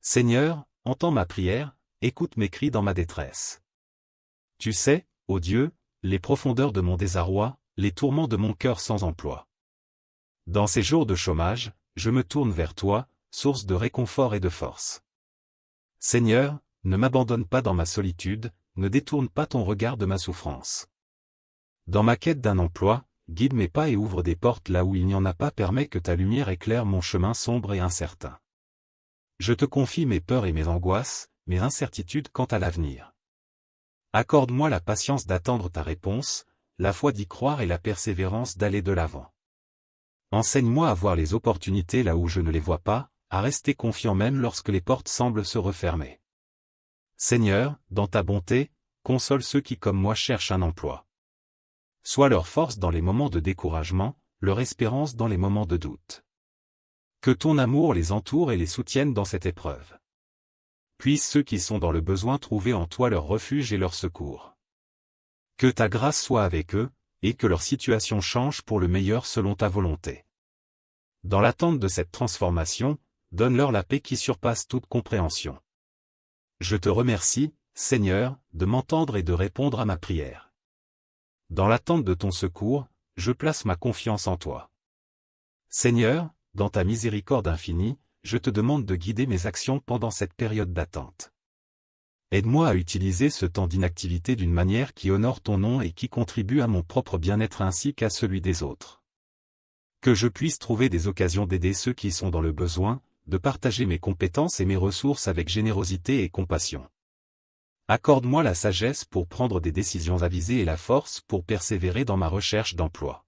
Seigneur, entends ma prière, écoute mes cris dans ma détresse. Tu sais, ô Dieu, les profondeurs de mon désarroi, les tourments de mon cœur sans emploi. Dans ces jours de chômage, je me tourne vers toi, source de réconfort et de force. Seigneur, ne m'abandonne pas dans ma solitude, ne détourne pas ton regard de ma souffrance. Dans ma quête d'un emploi, guide mes pas et ouvre des portes là où il n'y en a pas, permets que ta lumière éclaire mon chemin sombre et incertain. Je te confie mes peurs et mes angoisses, mes incertitudes quant à l'avenir. Accorde-moi la patience d'attendre ta réponse, la foi d'y croire et la persévérance d'aller de l'avant. Enseigne-moi à voir les opportunités là où je ne les vois pas, à rester confiant même lorsque les portes semblent se refermer. Seigneur, dans ta bonté, console ceux qui comme moi cherchent un emploi. Sois leur force dans les moments de découragement, leur espérance dans les moments de doute. Que ton amour les entoure et les soutienne dans cette épreuve. Puissent ceux qui sont dans le besoin trouver en toi leur refuge et leur secours. Que ta grâce soit avec eux, et que leur situation change pour le meilleur selon ta volonté. Dans l'attente de cette transformation, donne-leur la paix qui surpasse toute compréhension. Je te remercie, Seigneur, de m'entendre et de répondre à ma prière. Dans l'attente de ton secours, je place ma confiance en toi. Seigneur, dans ta miséricorde infinie, je te demande de guider mes actions pendant cette période d'attente. Aide-moi à utiliser ce temps d'inactivité d'une manière qui honore ton nom et qui contribue à mon propre bien-être ainsi qu'à celui des autres. Que je puisse trouver des occasions d'aider ceux qui sont dans le besoin, de partager mes compétences et mes ressources avec générosité et compassion. Accorde-moi la sagesse pour prendre des décisions avisées et la force pour persévérer dans ma recherche d'emploi.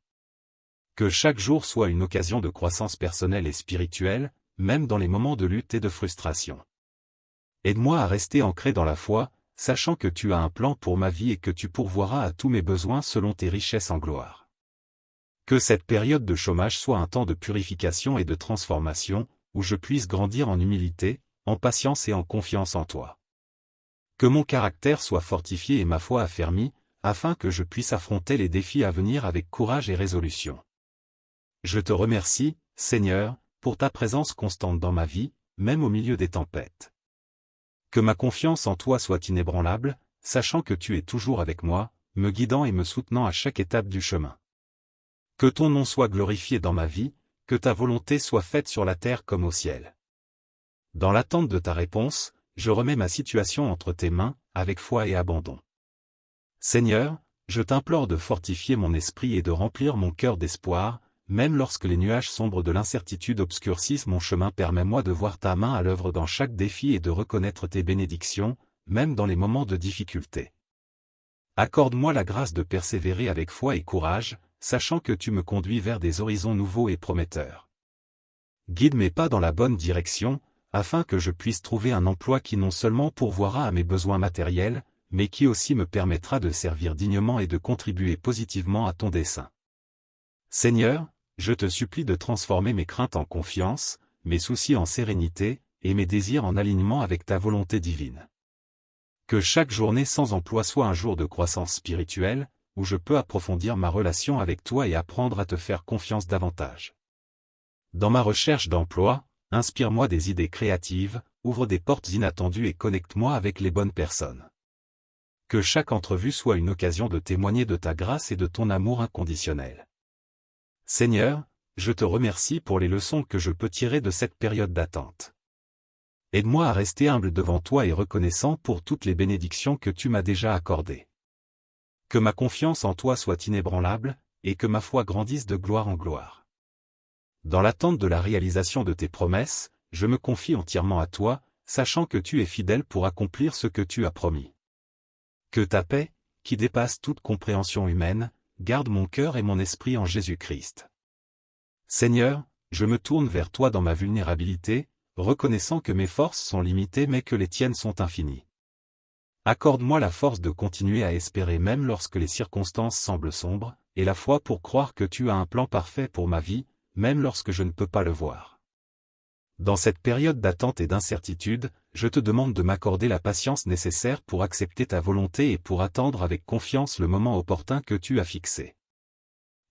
Que chaque jour soit une occasion de croissance personnelle et spirituelle, même dans les moments de lutte et de frustration. Aide-moi à rester ancré dans la foi, sachant que tu as un plan pour ma vie et que tu pourvoiras à tous mes besoins selon tes richesses en gloire. Que cette période de chômage soit un temps de purification et de transformation, où je puisse grandir en humilité, en patience et en confiance en toi. Que mon caractère soit fortifié et ma foi affermie, afin que je puisse affronter les défis à venir avec courage et résolution. Je te remercie, Seigneur, pour ta présence constante dans ma vie, même au milieu des tempêtes. Que ma confiance en toi soit inébranlable, sachant que tu es toujours avec moi, me guidant et me soutenant à chaque étape du chemin. Que ton nom soit glorifié dans ma vie, que ta volonté soit faite sur la terre comme au ciel. Dans l'attente de ta réponse, je remets ma situation entre tes mains, avec foi et abandon. Seigneur, je t'implore de fortifier mon esprit et de remplir mon cœur d'espoir, même lorsque les nuages sombres de l'incertitude obscurcissent mon chemin. Permets-moi de voir ta main à l'œuvre dans chaque défi et de reconnaître tes bénédictions, même dans les moments de difficulté. Accorde-moi la grâce de persévérer avec foi et courage, sachant que tu me conduis vers des horizons nouveaux et prometteurs. Guide mes pas dans la bonne direction, afin que je puisse trouver un emploi qui non seulement pourvoira à mes besoins matériels, mais qui aussi me permettra de servir dignement et de contribuer positivement à ton dessein. Seigneur, je te supplie de transformer mes craintes en confiance, mes soucis en sérénité, et mes désirs en alignement avec ta volonté divine. Que chaque journée sans emploi soit un jour de croissance spirituelle, où je peux approfondir ma relation avec toi et apprendre à te faire confiance davantage. Dans ma recherche d'emploi, inspire-moi des idées créatives, ouvre des portes inattendues et connecte-moi avec les bonnes personnes. Que chaque entrevue soit une occasion de témoigner de ta grâce et de ton amour inconditionnel. Seigneur, je te remercie pour les leçons que je peux tirer de cette période d'attente. Aide-moi à rester humble devant toi et reconnaissant pour toutes les bénédictions que tu m'as déjà accordées. Que ma confiance en toi soit inébranlable, et que ma foi grandisse de gloire en gloire. Dans l'attente de la réalisation de tes promesses, je me confie entièrement à toi, sachant que tu es fidèle pour accomplir ce que tu as promis. Que ta paix, qui dépasse toute compréhension humaine, garde mon cœur et mon esprit en Jésus-Christ. Seigneur, je me tourne vers toi dans ma vulnérabilité, reconnaissant que mes forces sont limitées mais que les tiennes sont infinies. Accorde-moi la force de continuer à espérer même lorsque les circonstances semblent sombres, et la foi pour croire que tu as un plan parfait pour ma vie, même lorsque je ne peux pas le voir. Dans cette période d'attente et d'incertitude, je te demande de m'accorder la patience nécessaire pour accepter ta volonté et pour attendre avec confiance le moment opportun que tu as fixé.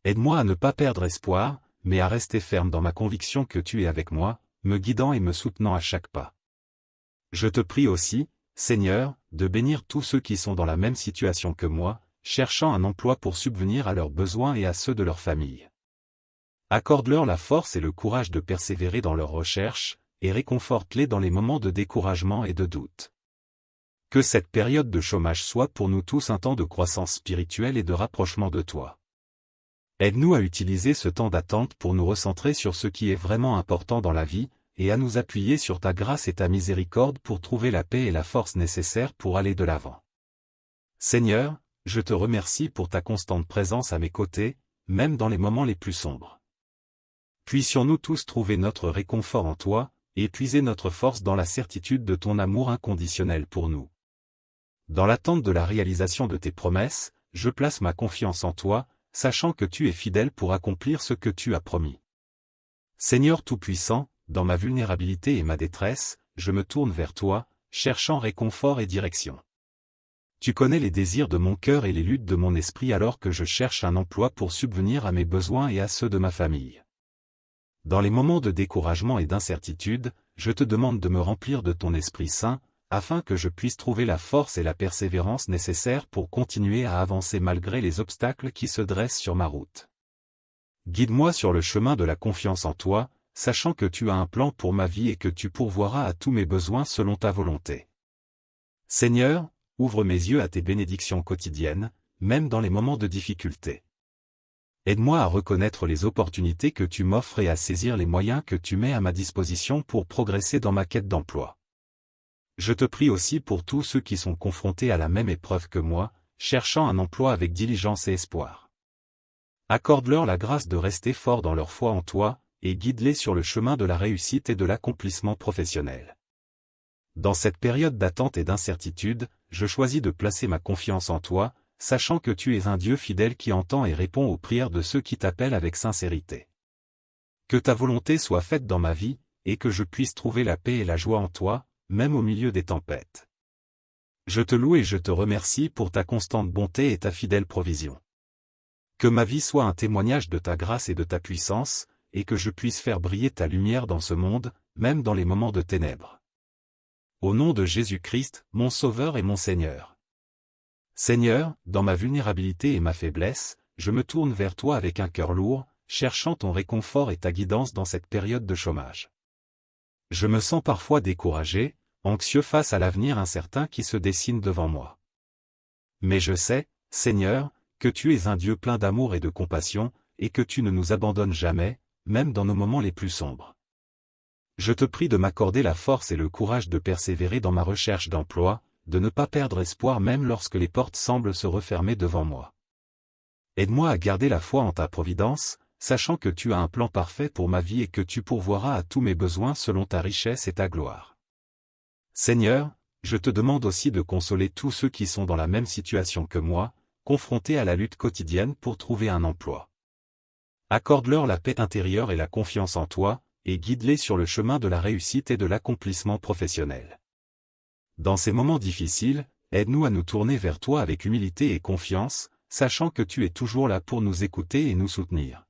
Aide-moi à ne pas perdre espoir, mais à rester ferme dans ma conviction que tu es avec moi, me guidant et me soutenant à chaque pas. Je te prie aussi, Seigneur, de bénir tous ceux qui sont dans la même situation que moi, cherchant un emploi pour subvenir à leurs besoins et à ceux de leur famille. Accorde-leur la force et le courage de persévérer dans leurs recherches, et réconforte-les dans les moments de découragement et de doute. Que cette période de chômage soit pour nous tous un temps de croissance spirituelle et de rapprochement de toi. Aide-nous à utiliser ce temps d'attente pour nous recentrer sur ce qui est vraiment important dans la vie, et à nous appuyer sur ta grâce et ta miséricorde pour trouver la paix et la force nécessaires pour aller de l'avant. Seigneur, je te remercie pour ta constante présence à mes côtés, même dans les moments les plus sombres. Puissions-nous tous trouver notre réconfort en toi, et puiser notre force dans la certitude de ton amour inconditionnel pour nous. Dans l'attente de la réalisation de tes promesses, je place ma confiance en toi, sachant que tu es fidèle pour accomplir ce que tu as promis. Seigneur Tout-Puissant, dans ma vulnérabilité et ma détresse, je me tourne vers toi, cherchant réconfort et direction. Tu connais les désirs de mon cœur et les luttes de mon esprit alors que je cherche un emploi pour subvenir à mes besoins et à ceux de ma famille. Dans les moments de découragement et d'incertitude, je te demande de me remplir de ton Esprit Saint, afin que je puisse trouver la force et la persévérance nécessaires pour continuer à avancer malgré les obstacles qui se dressent sur ma route. Guide-moi sur le chemin de la confiance en toi, sachant que tu as un plan pour ma vie et que tu pourvoiras à tous mes besoins selon ta volonté. Seigneur, ouvre mes yeux à tes bénédictions quotidiennes, même dans les moments de difficulté. Aide-moi à reconnaître les opportunités que tu m'offres et à saisir les moyens que tu mets à ma disposition pour progresser dans ma quête d'emploi. Je te prie aussi pour tous ceux qui sont confrontés à la même épreuve que moi, cherchant un emploi avec diligence et espoir. Accorde-leur la grâce de rester forts dans leur foi en toi, et guide-les sur le chemin de la réussite et de l'accomplissement professionnel. Dans cette période d'attente et d'incertitude, je choisis de placer ma confiance en toi, sachant que tu es un Dieu fidèle qui entend et répond aux prières de ceux qui t'appellent avec sincérité. Que ta volonté soit faite dans ma vie, et que je puisse trouver la paix et la joie en toi, même au milieu des tempêtes. Je te loue et je te remercie pour ta constante bonté et ta fidèle provision. Que ma vie soit un témoignage de ta grâce et de ta puissance, et que je puisse faire briller ta lumière dans ce monde, même dans les moments de ténèbres. Au nom de Jésus-Christ, mon Sauveur et mon Seigneur. Seigneur, dans ma vulnérabilité et ma faiblesse, je me tourne vers toi avec un cœur lourd, cherchant ton réconfort et ta guidance dans cette période de chômage. Je me sens parfois découragé, anxieux face à l'avenir incertain qui se dessine devant moi. Mais je sais, Seigneur, que tu es un Dieu plein d'amour et de compassion, et que tu ne nous abandonnes jamais, même dans nos moments les plus sombres. Je te prie de m'accorder la force et le courage de persévérer dans ma recherche d'emploi, de ne pas perdre espoir même lorsque les portes semblent se refermer devant moi. Aide-moi à garder la foi en ta providence, sachant que tu as un plan parfait pour ma vie et que tu pourvoiras à tous mes besoins selon ta richesse et ta gloire. Seigneur, je te demande aussi de consoler tous ceux qui sont dans la même situation que moi, confrontés à la lutte quotidienne pour trouver un emploi. Accorde-leur la paix intérieure et la confiance en toi, et guide-les sur le chemin de la réussite et de l'accomplissement professionnel. Dans ces moments difficiles, aide-nous à nous tourner vers toi avec humilité et confiance, sachant que tu es toujours là pour nous écouter et nous soutenir.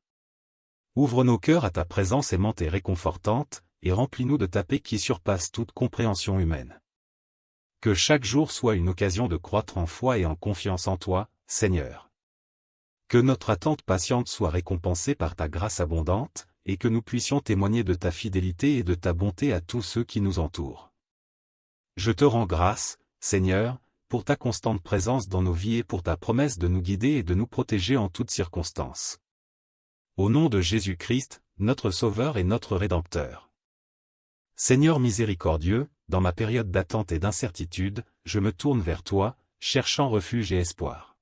Ouvre nos cœurs à ta présence aimante et réconfortante, et remplis-nous de ta paix qui surpasse toute compréhension humaine. Que chaque jour soit une occasion de croître en foi et en confiance en toi, Seigneur. Que notre attente patiente soit récompensée par ta grâce abondante, et que nous puissions témoigner de ta fidélité et de ta bonté à tous ceux qui nous entourent. Je te rends grâce, Seigneur, pour ta constante présence dans nos vies et pour ta promesse de nous guider et de nous protéger en toutes circonstances. Au nom de Jésus-Christ, notre Sauveur et notre Rédempteur. Seigneur miséricordieux, dans ma période d'attente et d'incertitude, je me tourne vers toi, cherchant refuge et espoir.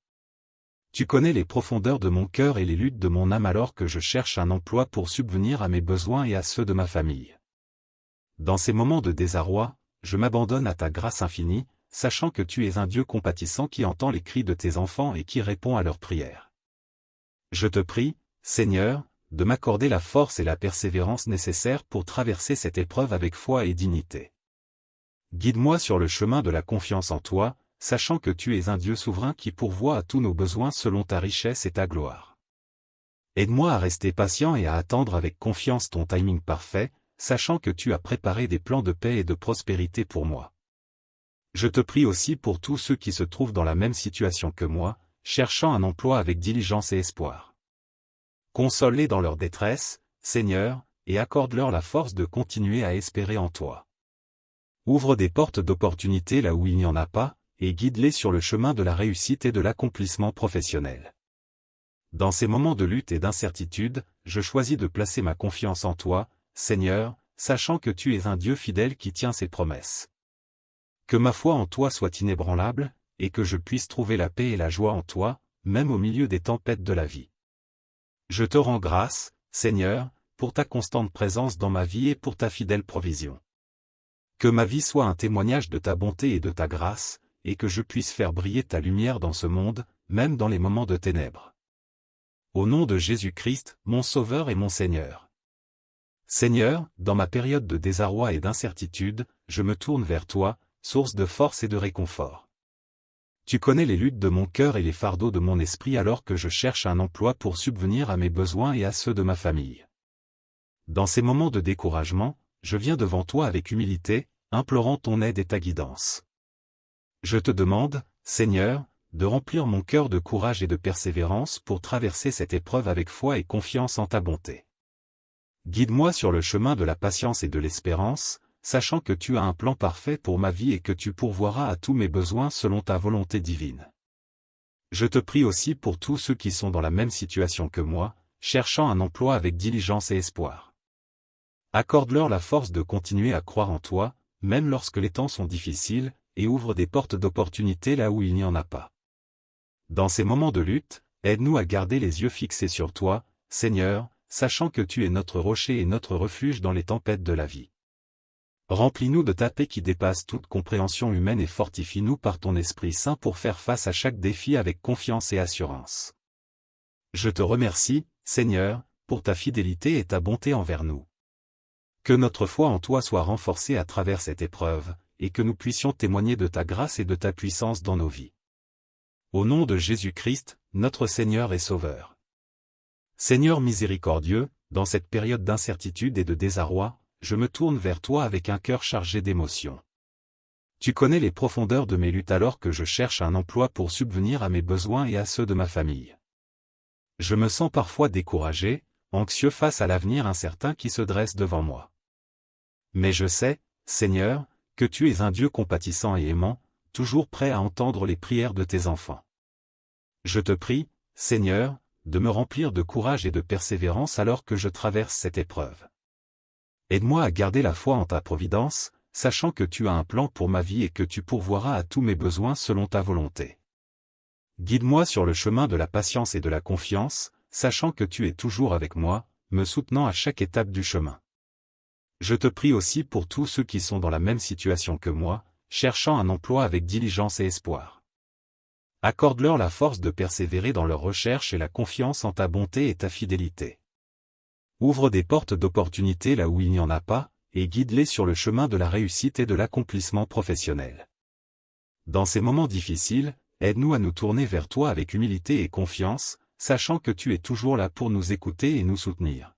Tu connais les profondeurs de mon cœur et les luttes de mon âme alors que je cherche un emploi pour subvenir à mes besoins et à ceux de ma famille. Dans ces moments de désarroi, je m'abandonne à ta grâce infinie, sachant que tu es un Dieu compatissant qui entend les cris de tes enfants et qui répond à leurs prières. Je te prie, Seigneur, de m'accorder la force et la persévérance nécessaires pour traverser cette épreuve avec foi et dignité. Guide-moi sur le chemin de la confiance en toi, sachant que tu es un Dieu souverain qui pourvoit à tous nos besoins selon ta richesse et ta gloire. Aide-moi à rester patient et à attendre avec confiance ton timing parfait, sachant que tu as préparé des plans de paix et de prospérité pour moi. Je te prie aussi pour tous ceux qui se trouvent dans la même situation que moi, cherchant un emploi avec diligence et espoir. Console-les dans leur détresse, Seigneur, et accorde-leur la force de continuer à espérer en toi. Ouvre des portes d'opportunité là où il n'y en a pas, et guide-les sur le chemin de la réussite et de l'accomplissement professionnel. Dans ces moments de lutte et d'incertitude, je choisis de placer ma confiance en toi, Seigneur, sachant que tu es un Dieu fidèle qui tient ses promesses. Que ma foi en toi soit inébranlable, et que je puisse trouver la paix et la joie en toi, même au milieu des tempêtes de la vie. Je te rends grâce, Seigneur, pour ta constante présence dans ma vie et pour ta fidèle provision. Que ma vie soit un témoignage de ta bonté et de ta grâce, et que je puisse faire briller ta lumière dans ce monde, même dans les moments de ténèbres. Au nom de Jésus-Christ, mon Sauveur et mon Seigneur. Seigneur, dans ma période de désarroi et d'incertitude, je me tourne vers toi, source de force et de réconfort. Tu connais les luttes de mon cœur et les fardeaux de mon esprit alors que je cherche un emploi pour subvenir à mes besoins et à ceux de ma famille. Dans ces moments de découragement, je viens devant toi avec humilité, implorant ton aide et ta guidance. Je te demande, Seigneur, de remplir mon cœur de courage et de persévérance pour traverser cette épreuve avec foi et confiance en ta bonté. Guide-moi sur le chemin de la patience et de l'espérance, sachant que tu as un plan parfait pour ma vie et que tu pourvoiras à tous mes besoins selon ta volonté divine. Je te prie aussi pour tous ceux qui sont dans la même situation que moi, cherchant un emploi avec diligence et espoir. Accorde-leur la force de continuer à croire en toi, même lorsque les temps sont difficiles, et ouvre des portes d'opportunité là où il n'y en a pas. Dans ces moments de lutte, aide-nous à garder les yeux fixés sur toi, Seigneur, sachant que tu es notre rocher et notre refuge dans les tempêtes de la vie. Remplis-nous de ta paix qui dépasse toute compréhension humaine et fortifie-nous par ton Esprit Saint pour faire face à chaque défi avec confiance et assurance. Je te remercie, Seigneur, pour ta fidélité et ta bonté envers nous. Que notre foi en toi soit renforcée à travers cette épreuve, et que nous puissions témoigner de ta grâce et de ta puissance dans nos vies. Au nom de Jésus-Christ, notre Seigneur et Sauveur. Seigneur miséricordieux, dans cette période d'incertitude et de désarroi, je me tourne vers toi avec un cœur chargé d'émotions. Tu connais les profondeurs de mes luttes alors que je cherche un emploi pour subvenir à mes besoins et à ceux de ma famille. Je me sens parfois découragé, anxieux face à l'avenir incertain qui se dresse devant moi. Mais je sais, Seigneur, que tu es un Dieu compatissant et aimant, toujours prêt à entendre les prières de tes enfants. Je te prie, Seigneur, de me remplir de courage et de persévérance alors que je traverse cette épreuve. Aide-moi à garder la foi en ta providence, sachant que tu as un plan pour ma vie et que tu pourvoiras à tous mes besoins selon ta volonté. Guide-moi sur le chemin de la patience et de la confiance, sachant que tu es toujours avec moi, me soutenant à chaque étape du chemin. Je te prie aussi pour tous ceux qui sont dans la même situation que moi, cherchant un emploi avec diligence et espoir. Accorde-leur la force de persévérer dans leur recherche et la confiance en ta bonté et ta fidélité. Ouvre des portes d'opportunité là où il n'y en a pas, et guide-les sur le chemin de la réussite et de l'accomplissement professionnel. Dans ces moments difficiles, aide-nous à nous tourner vers toi avec humilité et confiance, sachant que tu es toujours là pour nous écouter et nous soutenir.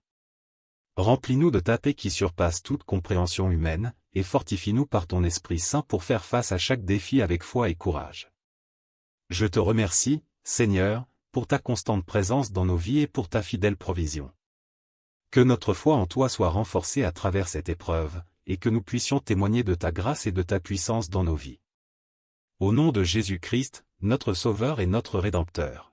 Remplis-nous de ta paix qui surpasse toute compréhension humaine, et fortifie-nous par ton Esprit Saint pour faire face à chaque défi avec foi et courage. Je te remercie, Seigneur, pour ta constante présence dans nos vies et pour ta fidèle provision. Que notre foi en toi soit renforcée à travers cette épreuve, et que nous puissions témoigner de ta grâce et de ta puissance dans nos vies. Au nom de Jésus-Christ, notre Sauveur et notre Rédempteur.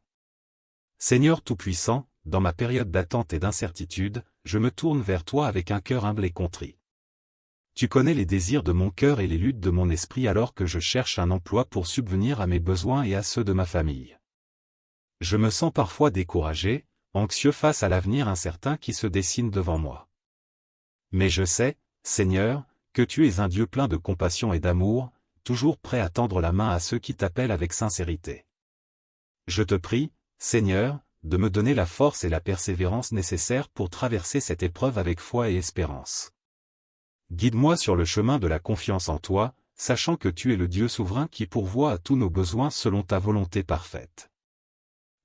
Seigneur Tout-Puissant, dans ma période d'attente et d'incertitude, je me tourne vers toi avec un cœur humble et contrit. Tu connais les désirs de mon cœur et les luttes de mon esprit alors que je cherche un emploi pour subvenir à mes besoins et à ceux de ma famille. Je me sens parfois découragé, anxieux face à l'avenir incertain qui se dessine devant moi. Mais je sais, Seigneur, que tu es un Dieu plein de compassion et d'amour, toujours prêt à tendre la main à ceux qui t'appellent avec sincérité. Je te prie, Seigneur, de me donner la force et la persévérance nécessaires pour traverser cette épreuve avec foi et espérance. Guide-moi sur le chemin de la confiance en toi, sachant que tu es le Dieu souverain qui pourvoit à tous nos besoins selon ta volonté parfaite.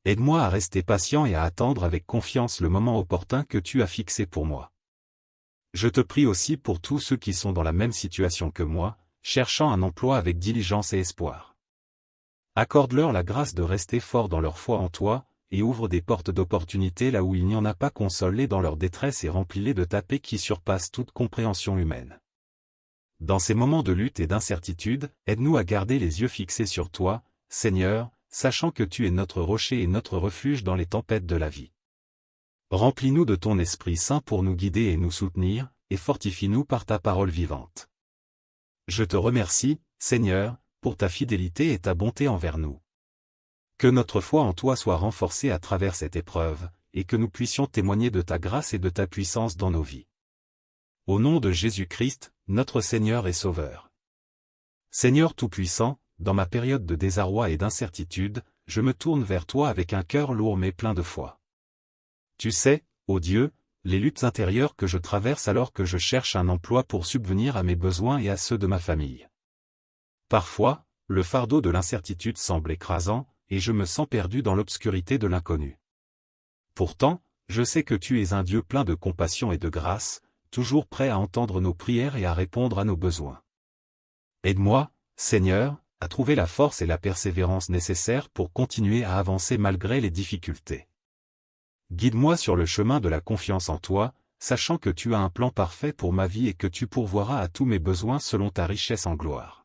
Aide-moi à rester patient et à attendre avec confiance le moment opportun que tu as fixé pour moi. Je te prie aussi pour tous ceux qui sont dans la même situation que moi, cherchant un emploi avec diligence et espoir. Accorde-leur la grâce de rester forts dans leur foi en toi, et ouvre des portes d'opportunité là où il n'y en a pas, console-les dans leur détresse et remplis-les de ta paix qui surpasse toute compréhension humaine. Dans ces moments de lutte et d'incertitude, aide-nous à garder les yeux fixés sur toi, Seigneur, sachant que tu es notre rocher et notre refuge dans les tempêtes de la vie. Remplis-nous de ton Esprit Saint pour nous guider et nous soutenir, et fortifie-nous par ta parole vivante. Je te remercie, Seigneur, pour ta fidélité et ta bonté envers nous. Que notre foi en toi soit renforcée à travers cette épreuve, et que nous puissions témoigner de ta grâce et de ta puissance dans nos vies. Au nom de Jésus-Christ, notre Seigneur et Sauveur. Seigneur Tout-Puissant, dans ma période de désarroi et d'incertitude, je me tourne vers toi avec un cœur lourd mais plein de foi. Tu sais, ô Dieu, les luttes intérieures que je traverse alors que je cherche un emploi pour subvenir à mes besoins et à ceux de ma famille. Parfois, le fardeau de l'incertitude semble écrasant, et je me sens perdu dans l'obscurité de l'inconnu. Pourtant, je sais que tu es un Dieu plein de compassion et de grâce, toujours prêt à entendre nos prières et à répondre à nos besoins. Aide-moi, Seigneur, à trouver la force et la persévérance nécessaires pour continuer à avancer malgré les difficultés. Guide-moi sur le chemin de la confiance en toi, sachant que tu as un plan parfait pour ma vie et que tu pourvoiras à tous mes besoins selon ta richesse en gloire.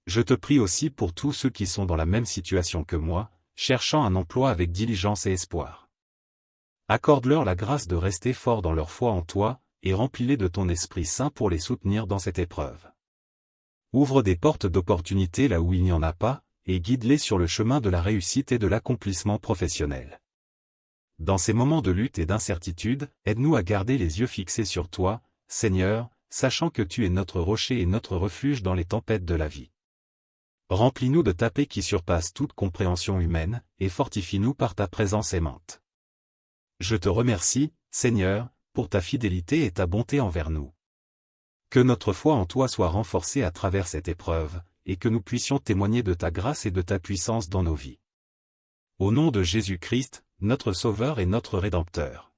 Je te prie aussi pour tous ceux qui sont dans la même situation que moi, cherchant un emploi avec diligence et espoir. Accorde-leur la grâce de rester forts dans leur foi en toi, et remplis-les de ton Esprit Saint pour les soutenir dans cette épreuve. Ouvre des portes d'opportunité là où il n'y en a pas, et guide-les sur le chemin de la réussite et de l'accomplissement professionnel. Dans ces moments de lutte et d'incertitude, aide-nous à garder les yeux fixés sur toi, Seigneur, sachant que tu es notre rocher et notre refuge dans les tempêtes de la vie. Remplis-nous de ta paix qui surpasse toute compréhension humaine, et fortifie-nous par ta présence aimante. Je te remercie, Seigneur, pour ta fidélité et ta bonté envers nous. Que notre foi en toi soit renforcée à travers cette épreuve, et que nous puissions témoigner de ta grâce et de ta puissance dans nos vies. Au nom de Jésus-Christ, notre Sauveur et notre Rédempteur.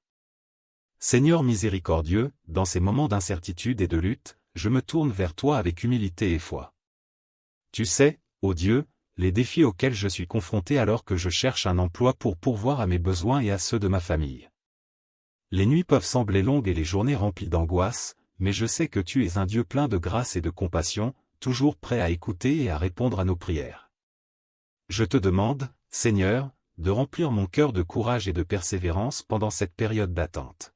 Seigneur miséricordieux, dans ces moments d'incertitude et de lutte, je me tourne vers toi avec humilité et foi. Tu sais, ô Dieu, les défis auxquels je suis confronté alors que je cherche un emploi pour pourvoir à mes besoins et à ceux de ma famille. Les nuits peuvent sembler longues et les journées remplies d'angoisse, mais je sais que tu es un Dieu plein de grâce et de compassion, toujours prêt à écouter et à répondre à nos prières. Je te demande, Seigneur, de remplir mon cœur de courage et de persévérance pendant cette période d'attente.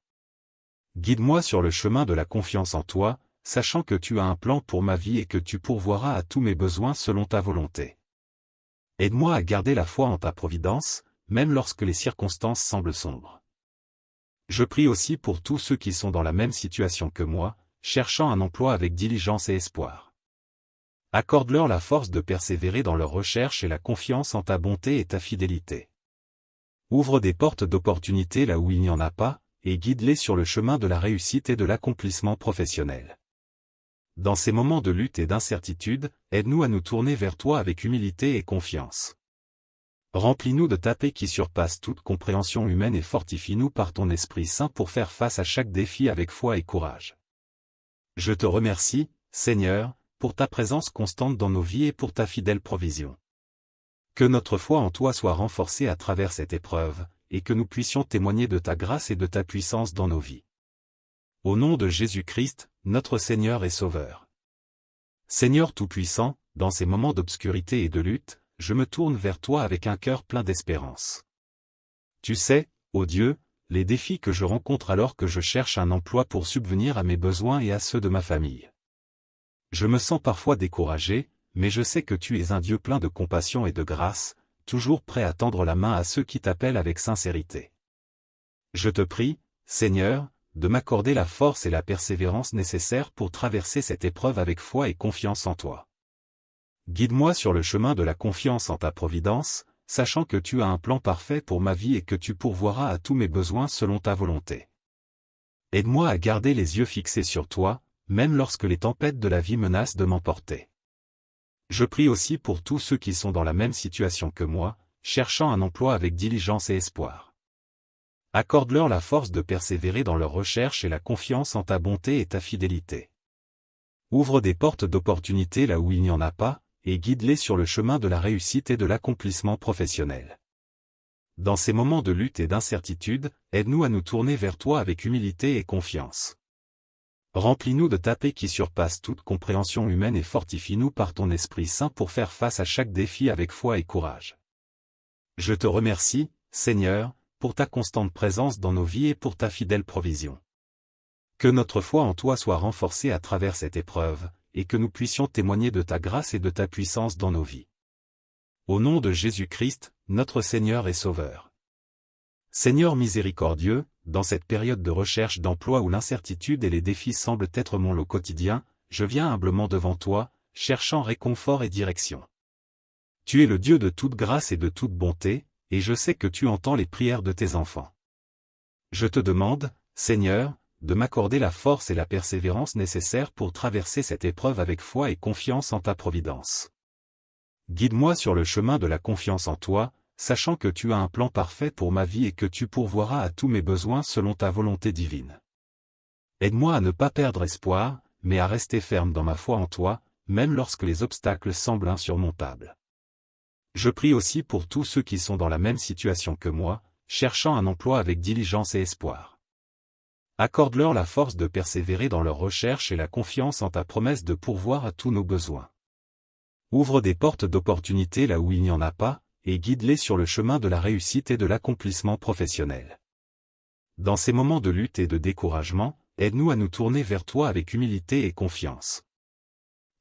Guide-moi sur le chemin de la confiance en toi, sachant que tu as un plan pour ma vie et que tu pourvoiras à tous mes besoins selon ta volonté. Aide-moi à garder la foi en ta providence, même lorsque les circonstances semblent sombres. Je prie aussi pour tous ceux qui sont dans la même situation que moi, cherchant un emploi avec diligence et espoir. Accorde-leur la force de persévérer dans leur recherche et la confiance en ta bonté et ta fidélité. Ouvre des portes d'opportunité là où il n'y en a pas, et guide-les sur le chemin de la réussite et de l'accomplissement professionnel. Dans ces moments de lutte et d'incertitude, aide-nous à nous tourner vers toi avec humilité et confiance. Remplis-nous de ta paix qui surpasse toute compréhension humaine et fortifie-nous par ton Esprit Saint pour faire face à chaque défi avec foi et courage. Je te remercie, Seigneur, pour ta présence constante dans nos vies et pour ta fidèle provision. Que notre foi en toi soit renforcée à travers cette épreuve, et que nous puissions témoigner de ta grâce et de ta puissance dans nos vies. Au nom de Jésus-Christ, notre Seigneur et Sauveur. Seigneur Tout-Puissant, dans ces moments d'obscurité et de lutte, je me tourne vers toi avec un cœur plein d'espérance. Tu sais, ô Dieu, les défis que je rencontre alors que je cherche un emploi pour subvenir à mes besoins et à ceux de ma famille. Je me sens parfois découragé, mais je sais que tu es un Dieu plein de compassion et de grâce, toujours prêt à tendre la main à ceux qui t'appellent avec sincérité. Je te prie, Seigneur, de m'accorder la force et la persévérance nécessaires pour traverser cette épreuve avec foi et confiance en toi. Guide-moi sur le chemin de la confiance en ta providence, sachant que tu as un plan parfait pour ma vie et que tu pourvoiras à tous mes besoins selon ta volonté. Aide-moi à garder les yeux fixés sur toi, même lorsque les tempêtes de la vie menacent de m'emporter. Je prie aussi pour tous ceux qui sont dans la même situation que moi, cherchant un emploi avec diligence et espoir. Accorde-leur la force de persévérer dans leur recherche et la confiance en ta bonté et ta fidélité. Ouvre des portes d'opportunité là où il n'y en a pas, et guide-les sur le chemin de la réussite et de l'accomplissement professionnel. Dans ces moments de lutte et d'incertitude, aide-nous à nous tourner vers toi avec humilité et confiance. Remplis-nous de ta paix qui surpasse toute compréhension humaine et fortifie-nous par ton Esprit Saint pour faire face à chaque défi avec foi et courage. Je te remercie, Seigneur, pour ta constante présence dans nos vies et pour ta fidèle provision. Que notre foi en toi soit renforcée à travers cette épreuve, et que nous puissions témoigner de ta grâce et de ta puissance dans nos vies. Au nom de Jésus-Christ, notre Seigneur et Sauveur. Seigneur miséricordieux, dans cette période de recherche d'emploi où l'incertitude et les défis semblent être mon lot quotidien, je viens humblement devant toi, cherchant réconfort et direction. Tu es le Dieu de toute grâce et de toute bonté, et je sais que tu entends les prières de tes enfants. Je te demande, Seigneur, de m'accorder la force et la persévérance nécessaires pour traverser cette épreuve avec foi et confiance en ta providence. Guide-moi sur le chemin de la confiance en toi, sachant que tu as un plan parfait pour ma vie et que tu pourvoiras à tous mes besoins selon ta volonté divine. Aide-moi à ne pas perdre espoir, mais à rester ferme dans ma foi en toi, même lorsque les obstacles semblent insurmontables. Je prie aussi pour tous ceux qui sont dans la même situation que moi, cherchant un emploi avec diligence et espoir. Accorde-leur la force de persévérer dans leur recherche et la confiance en ta promesse de pourvoir à tous nos besoins. Ouvre des portes d'opportunité là où il n'y en a pas, et guide-les sur le chemin de la réussite et de l'accomplissement professionnel. Dans ces moments de lutte et de découragement, aide-nous à nous tourner vers toi avec humilité et confiance.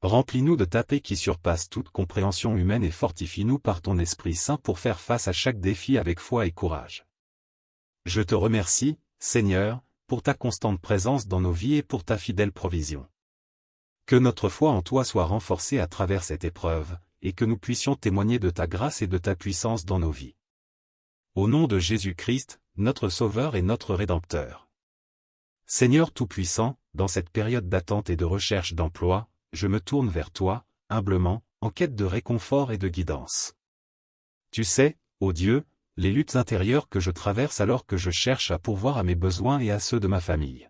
Remplis-nous de ta paix qui surpasse toute compréhension humaine et fortifie-nous par ton Esprit Saint pour faire face à chaque défi avec foi et courage. Je te remercie, Seigneur, pour ta constante présence dans nos vies et pour ta fidèle provision. Que notre foi en toi soit renforcée à travers cette épreuve, et que nous puissions témoigner de ta grâce et de ta puissance dans nos vies. Au nom de Jésus-Christ, notre Sauveur et notre Rédempteur. Seigneur Tout-Puissant, dans cette période d'attente et de recherche d'emploi, je me tourne vers toi, humblement, en quête de réconfort et de guidance. Tu sais, ô Dieu, les luttes intérieures que je traverse alors que je cherche à pourvoir à mes besoins et à ceux de ma famille.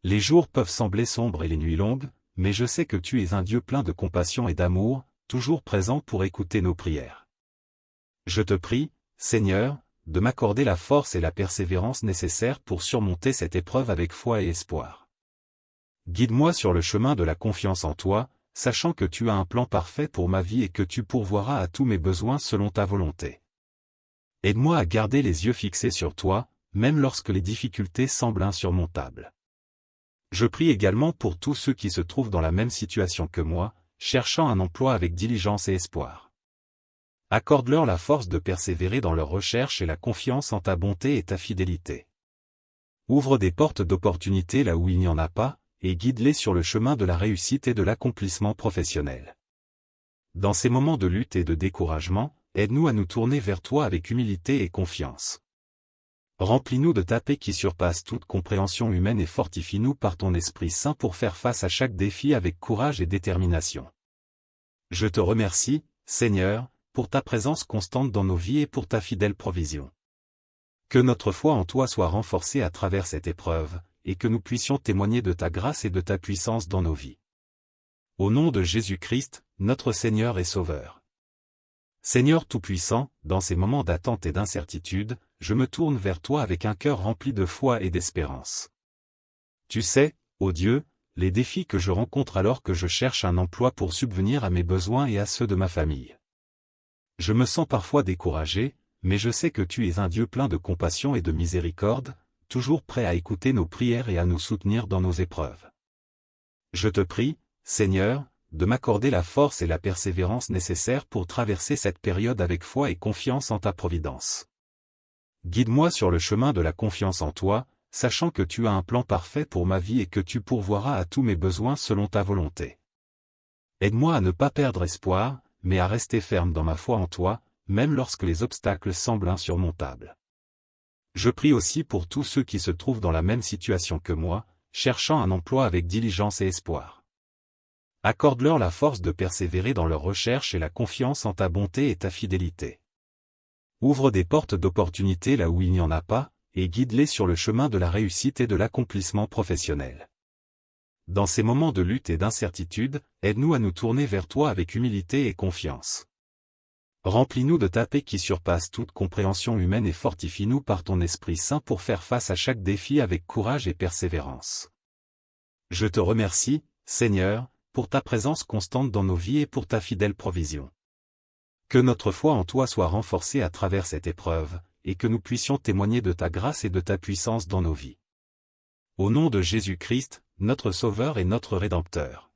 Les jours peuvent sembler sombres et les nuits longues, mais je sais que tu es un Dieu plein de compassion et d'amour, toujours présent pour écouter nos prières. Je te prie, Seigneur, de m'accorder la force et la persévérance nécessaires pour surmonter cette épreuve avec foi et espoir. Guide-moi sur le chemin de la confiance en toi, sachant que tu as un plan parfait pour ma vie et que tu pourvoiras à tous mes besoins selon ta volonté. Aide-moi à garder les yeux fixés sur toi, même lorsque les difficultés semblent insurmontables. Je prie également pour tous ceux qui se trouvent dans la même situation que moi, cherchant un emploi avec diligence et espoir. Accorde-leur la force de persévérer dans leur recherche et la confiance en ta bonté et ta fidélité. Ouvre des portes d'opportunité là où il n'y en a pas, et guide-les sur le chemin de la réussite et de l'accomplissement professionnel. Dans ces moments de lutte et de découragement, aide-nous à nous tourner vers toi avec humilité et confiance. Remplis-nous de ta paix qui surpasse toute compréhension humaine et fortifie-nous par ton Esprit Saint pour faire face à chaque défi avec courage et détermination. Je te remercie, Seigneur, pour ta présence constante dans nos vies et pour ta fidèle provision. Que notre foi en toi soit renforcée à travers cette épreuve, et que nous puissions témoigner de ta grâce et de ta puissance dans nos vies. Au nom de Jésus-Christ, notre Seigneur et Sauveur. Seigneur Tout-Puissant, dans ces moments d'attente et d'incertitude, je me tourne vers toi avec un cœur rempli de foi et d'espérance. Tu sais, ô Dieu, les défis que je rencontre alors que je cherche un emploi pour subvenir à mes besoins et à ceux de ma famille. Je me sens parfois découragé, mais je sais que tu es un Dieu plein de compassion et de miséricorde, toujours prêt à écouter nos prières et à nous soutenir dans nos épreuves. Je te prie, Seigneur, de m'accorder la force et la persévérance nécessaires pour traverser cette période avec foi et confiance en ta providence. Guide-moi sur le chemin de la confiance en toi, sachant que tu as un plan parfait pour ma vie et que tu pourvoiras à tous mes besoins selon ta volonté. Aide-moi à ne pas perdre espoir, mais à rester ferme dans ma foi en toi, même lorsque les obstacles semblent insurmontables. Je prie aussi pour tous ceux qui se trouvent dans la même situation que moi, cherchant un emploi avec diligence et espoir. Accorde-leur la force de persévérer dans leur recherche et la confiance en ta bonté et ta fidélité. Ouvre des portes d'opportunité là où il n'y en a pas, et guide-les sur le chemin de la réussite et de l'accomplissement professionnel. Dans ces moments de lutte et d'incertitude, aide-nous à nous tourner vers toi avec humilité et confiance. Remplis-nous de ta paix qui surpasse toute compréhension humaine et fortifie-nous par ton Esprit Saint pour faire face à chaque défi avec courage et persévérance. Je te remercie, Seigneur, pour ta présence constante dans nos vies et pour ta fidèle provision. Que notre foi en toi soit renforcée à travers cette épreuve, et que nous puissions témoigner de ta grâce et de ta puissance dans nos vies. Au nom de Jésus-Christ, notre Sauveur et notre Rédempteur.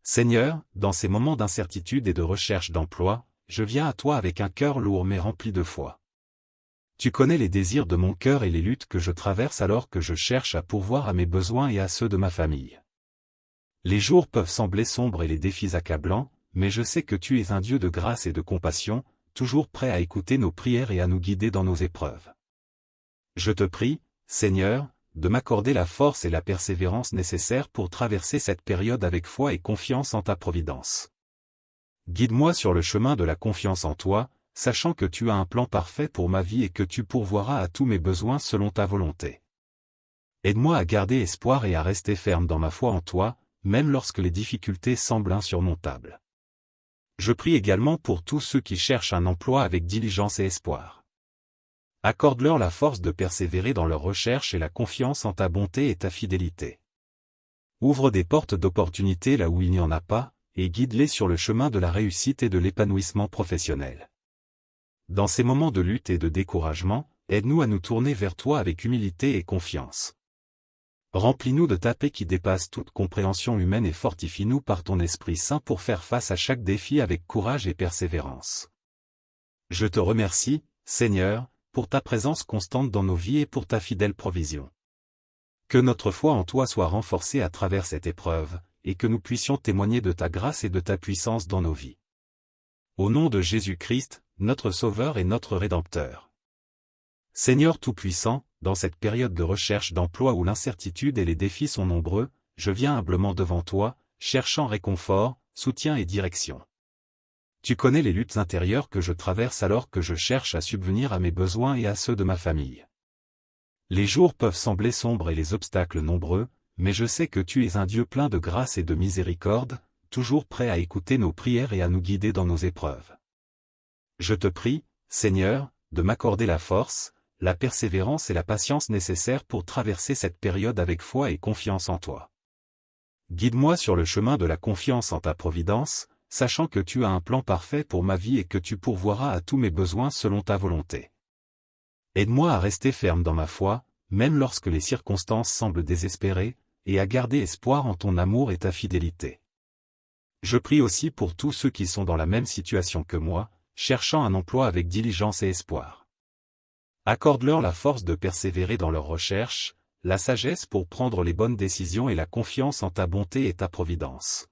Seigneur, dans ces moments d'incertitude et de recherche d'emploi, je viens à toi avec un cœur lourd mais rempli de foi. Tu connais les désirs de mon cœur et les luttes que je traverse alors que je cherche à pourvoir à mes besoins et à ceux de ma famille. Les jours peuvent sembler sombres et les défis accablants, mais je sais que tu es un Dieu de grâce et de compassion, toujours prêt à écouter nos prières et à nous guider dans nos épreuves. Je te prie, Seigneur, de m'accorder la force et la persévérance nécessaires pour traverser cette période avec foi et confiance en ta providence. Guide-moi sur le chemin de la confiance en toi, sachant que tu as un plan parfait pour ma vie et que tu pourvoiras à tous mes besoins selon ta volonté. Aide-moi à garder espoir et à rester ferme dans ma foi en toi, même lorsque les difficultés semblent insurmontables. Je prie également pour tous ceux qui cherchent un emploi avec diligence et espoir. Accorde-leur la force de persévérer dans leurs recherches et la confiance en ta bonté et ta fidélité. Ouvre des portes d'opportunités là où il n'y en a pas, et guide-les sur le chemin de la réussite et de l'épanouissement professionnel. Dans ces moments de lutte et de découragement, aide-nous à nous tourner vers toi avec humilité et confiance. Remplis-nous de ta paix qui dépasse toute compréhension humaine et fortifie-nous par ton Esprit Saint pour faire face à chaque défi avec courage et persévérance. Je te remercie, Seigneur, pour ta présence constante dans nos vies et pour ta fidèle provision. Que notre foi en toi soit renforcée à travers cette épreuve, et que nous puissions témoigner de ta grâce et de ta puissance dans nos vies. Au nom de Jésus-Christ, notre Sauveur et notre Rédempteur. Seigneur Tout-Puissant, dans cette période de recherche d'emploi où l'incertitude et les défis sont nombreux, je viens humblement devant toi, cherchant réconfort, soutien et direction. Tu connais les luttes intérieures que je traverse alors que je cherche à subvenir à mes besoins et à ceux de ma famille. Les jours peuvent sembler sombres et les obstacles nombreux, mais je sais que tu es un Dieu plein de grâce et de miséricorde, toujours prêt à écouter nos prières et à nous guider dans nos épreuves. Je te prie, Seigneur, de m'accorder la force, la persévérance et la patience nécessaires pour traverser cette période avec foi et confiance en toi. Guide-moi sur le chemin de la confiance en ta providence, sachant que tu as un plan parfait pour ma vie et que tu pourvoiras à tous mes besoins selon ta volonté. Aide-moi à rester ferme dans ma foi, même lorsque les circonstances semblent désespérées, et à garder espoir en ton amour et ta fidélité. Je prie aussi pour tous ceux qui sont dans la même situation que moi, cherchant un emploi avec diligence et espoir. Accorde-leur la force de persévérer dans leurs recherches, la sagesse pour prendre les bonnes décisions et la confiance en ta bonté et ta providence.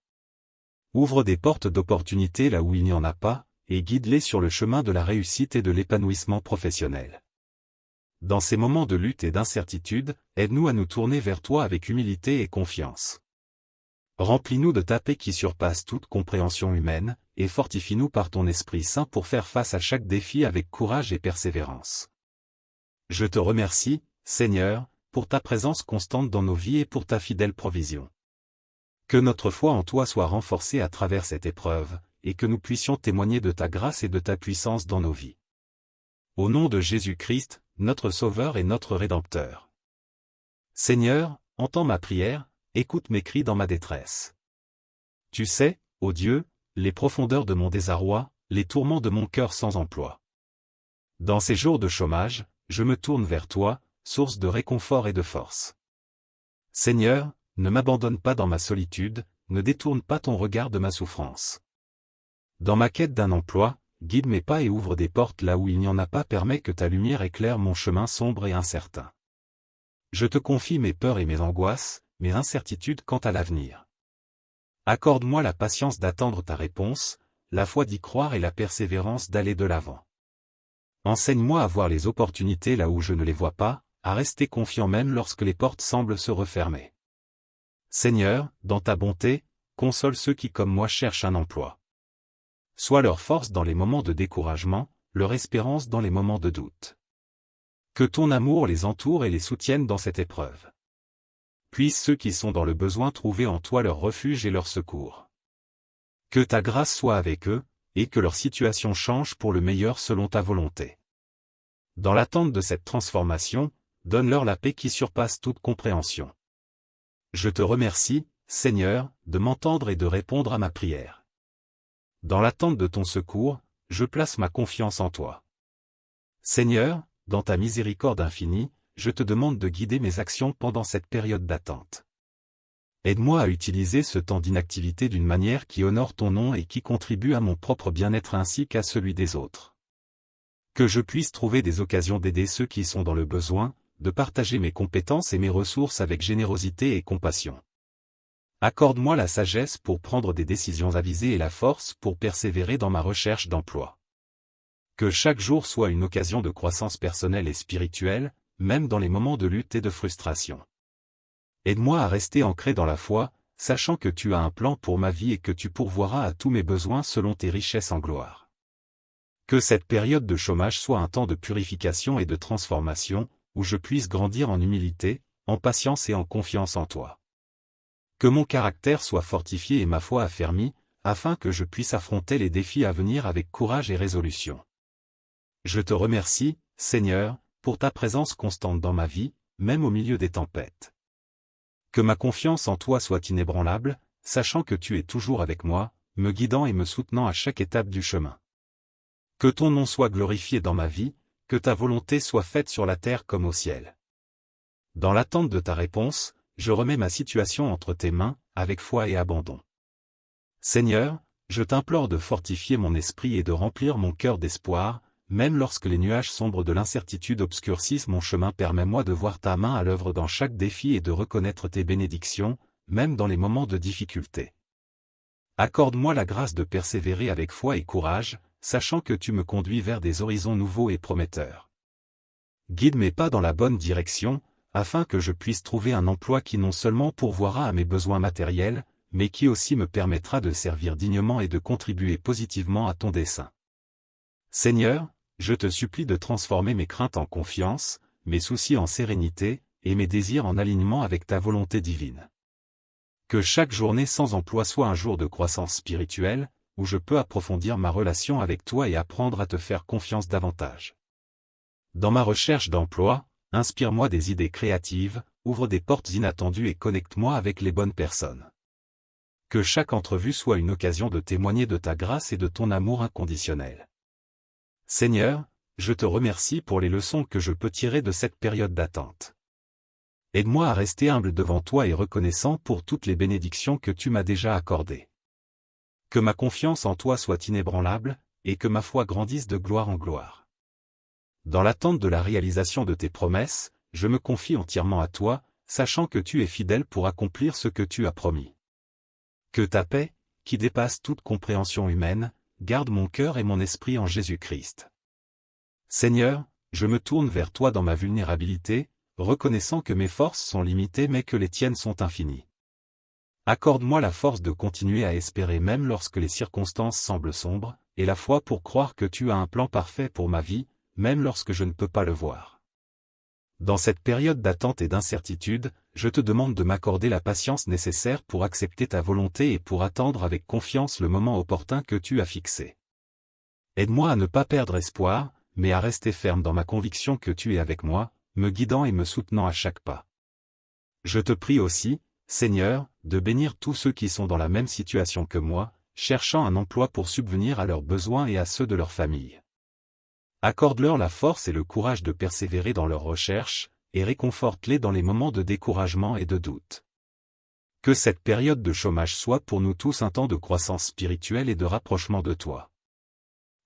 Ouvre des portes d'opportunités là où il n'y en a pas, et guide-les sur le chemin de la réussite et de l'épanouissement professionnel. Dans ces moments de lutte et d'incertitude, aide-nous à nous tourner vers toi avec humilité et confiance. Remplis-nous de ta paix qui surpasse toute compréhension humaine, et fortifie-nous par ton Esprit Saint pour faire face à chaque défi avec courage et persévérance. Je te remercie, Seigneur, pour ta présence constante dans nos vies et pour ta fidèle provision. Que notre foi en toi soit renforcée à travers cette épreuve, et que nous puissions témoigner de ta grâce et de ta puissance dans nos vies. Au nom de Jésus-Christ, notre Sauveur et notre Rédempteur. Seigneur, entends ma prière, écoute mes cris dans ma détresse. Tu sais, ô Dieu, les profondeurs de mon désarroi, les tourments de mon cœur sans emploi. Dans ces jours de chômage, je me tourne vers toi, source de réconfort et de force. Seigneur, ne m'abandonne pas dans ma solitude, ne détourne pas ton regard de ma souffrance. Dans ma quête d'un emploi, guide mes pas et ouvre des portes là où il n'y en a pas, permets que ta lumière éclaire mon chemin sombre et incertain. Je te confie mes peurs et mes angoisses, mes incertitudes quant à l'avenir. Accorde-moi la patience d'attendre ta réponse, la foi d'y croire et la persévérance d'aller de l'avant. Enseigne-moi à voir les opportunités là où je ne les vois pas, à rester confiant même lorsque les portes semblent se refermer. Seigneur, dans ta bonté, console ceux qui comme moi cherchent un emploi. Sois leur force dans les moments de découragement, leur espérance dans les moments de doute. Que ton amour les entoure et les soutienne dans cette épreuve. Puissent ceux qui sont dans le besoin trouver en toi leur refuge et leur secours. Que ta grâce soit avec eux, et que leur situation change pour le meilleur selon ta volonté. Dans l'attente de cette transformation, donne-leur la paix qui surpasse toute compréhension. Je te remercie, Seigneur, de m'entendre et de répondre à ma prière. Dans l'attente de ton secours, je place ma confiance en toi. Seigneur, dans ta miséricorde infinie, je te demande de guider mes actions pendant cette période d'attente. Aide-moi à utiliser ce temps d'inactivité d'une manière qui honore ton nom et qui contribue à mon propre bien-être ainsi qu'à celui des autres. Que je puisse trouver des occasions d'aider ceux qui sont dans le besoin, de partager mes compétences et mes ressources avec générosité et compassion. Accorde-moi la sagesse pour prendre des décisions avisées et la force pour persévérer dans ma recherche d'emploi. Que chaque jour soit une occasion de croissance personnelle et spirituelle, même dans les moments de lutte et de frustration. Aide-moi à rester ancré dans la foi, sachant que tu as un plan pour ma vie et que tu pourvoiras à tous mes besoins selon tes richesses en gloire. Que cette période de chômage soit un temps de purification et de transformation, où je puisse grandir en humilité, en patience et en confiance en toi. Que mon caractère soit fortifié et ma foi affermie, afin que je puisse affronter les défis à venir avec courage et résolution. Je te remercie, Seigneur, pour ta présence constante dans ma vie, même au milieu des tempêtes. Que ma confiance en toi soit inébranlable, sachant que tu es toujours avec moi, me guidant et me soutenant à chaque étape du chemin. Que ton nom soit glorifié dans ma vie, que ta volonté soit faite sur la terre comme au ciel. Dans l'attente de ta réponse, je remets ma situation entre tes mains, avec foi et abandon. Seigneur, je t'implore de fortifier mon esprit et de remplir mon cœur d'espoir, même lorsque les nuages sombres de l'incertitude obscurcissent mon chemin. Permets-moi de voir ta main à l'œuvre dans chaque défi et de reconnaître tes bénédictions, même dans les moments de difficulté. Accorde-moi la grâce de persévérer avec foi et courage, sachant que tu me conduis vers des horizons nouveaux et prometteurs. Guide mes pas dans la bonne direction, afin que je puisse trouver un emploi qui non seulement pourvoira à mes besoins matériels, mais qui aussi me permettra de servir dignement et de contribuer positivement à ton dessein. Seigneur, je te supplie de transformer mes craintes en confiance, mes soucis en sérénité, et mes désirs en alignement avec ta volonté divine. Que chaque journée sans emploi soit un jour de croissance spirituelle, où je peux approfondir ma relation avec toi et apprendre à te faire confiance davantage. Dans ma recherche d'emploi, inspire-moi des idées créatives, ouvre des portes inattendues et connecte-moi avec les bonnes personnes. Que chaque entrevue soit une occasion de témoigner de ta grâce et de ton amour inconditionnel. Seigneur, je te remercie pour les leçons que je peux tirer de cette période d'attente. Aide-moi à rester humble devant toi et reconnaissant pour toutes les bénédictions que tu m'as déjà accordées. Que ma confiance en toi soit inébranlable, et que ma foi grandisse de gloire en gloire. Dans l'attente de la réalisation de tes promesses, je me confie entièrement à toi, sachant que tu es fidèle pour accomplir ce que tu as promis. Que ta paix, qui dépasse toute compréhension humaine, garde mon cœur et mon esprit en Jésus-Christ. Seigneur, je me tourne vers toi dans ma vulnérabilité, reconnaissant que mes forces sont limitées mais que les tiennes sont infinies. Accorde-moi la force de continuer à espérer même lorsque les circonstances semblent sombres, et la foi pour croire que tu as un plan parfait pour ma vie, même lorsque je ne peux pas le voir. Dans cette période d'attente et d'incertitude, je te demande de m'accorder la patience nécessaire pour accepter ta volonté et pour attendre avec confiance le moment opportun que tu as fixé. Aide-moi à ne pas perdre espoir, mais à rester ferme dans ma conviction que tu es avec moi, me guidant et me soutenant à chaque pas. Je te prie aussi, Seigneur, de bénir tous ceux qui sont dans la même situation que moi, cherchant un emploi pour subvenir à leurs besoins et à ceux de leur famille. Accorde-leur la force et le courage de persévérer dans leurs recherches, et réconforte-les dans les moments de découragement et de doute. Que cette période de chômage soit pour nous tous un temps de croissance spirituelle et de rapprochement de toi.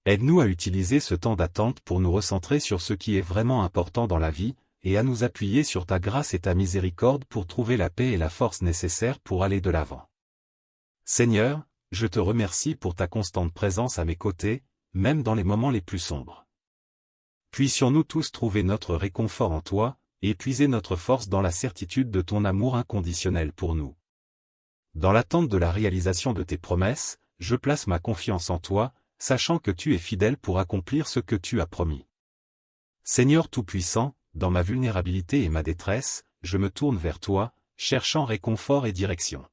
Aide-nous à utiliser ce temps d'attente pour nous recentrer sur ce qui est vraiment important dans la vie, et à nous appuyer sur ta grâce et ta miséricorde pour trouver la paix et la force nécessaires pour aller de l'avant. Seigneur, je te remercie pour ta constante présence à mes côtés, même dans les moments les plus sombres. Puissions-nous tous trouver notre réconfort en toi, et puiser notre force dans la certitude de ton amour inconditionnel pour nous. Dans l'attente de la réalisation de tes promesses, je place ma confiance en toi, sachant que tu es fidèle pour accomplir ce que tu as promis. Seigneur Tout-Puissant, dans ma vulnérabilité et ma détresse, je me tourne vers toi, cherchant réconfort et direction.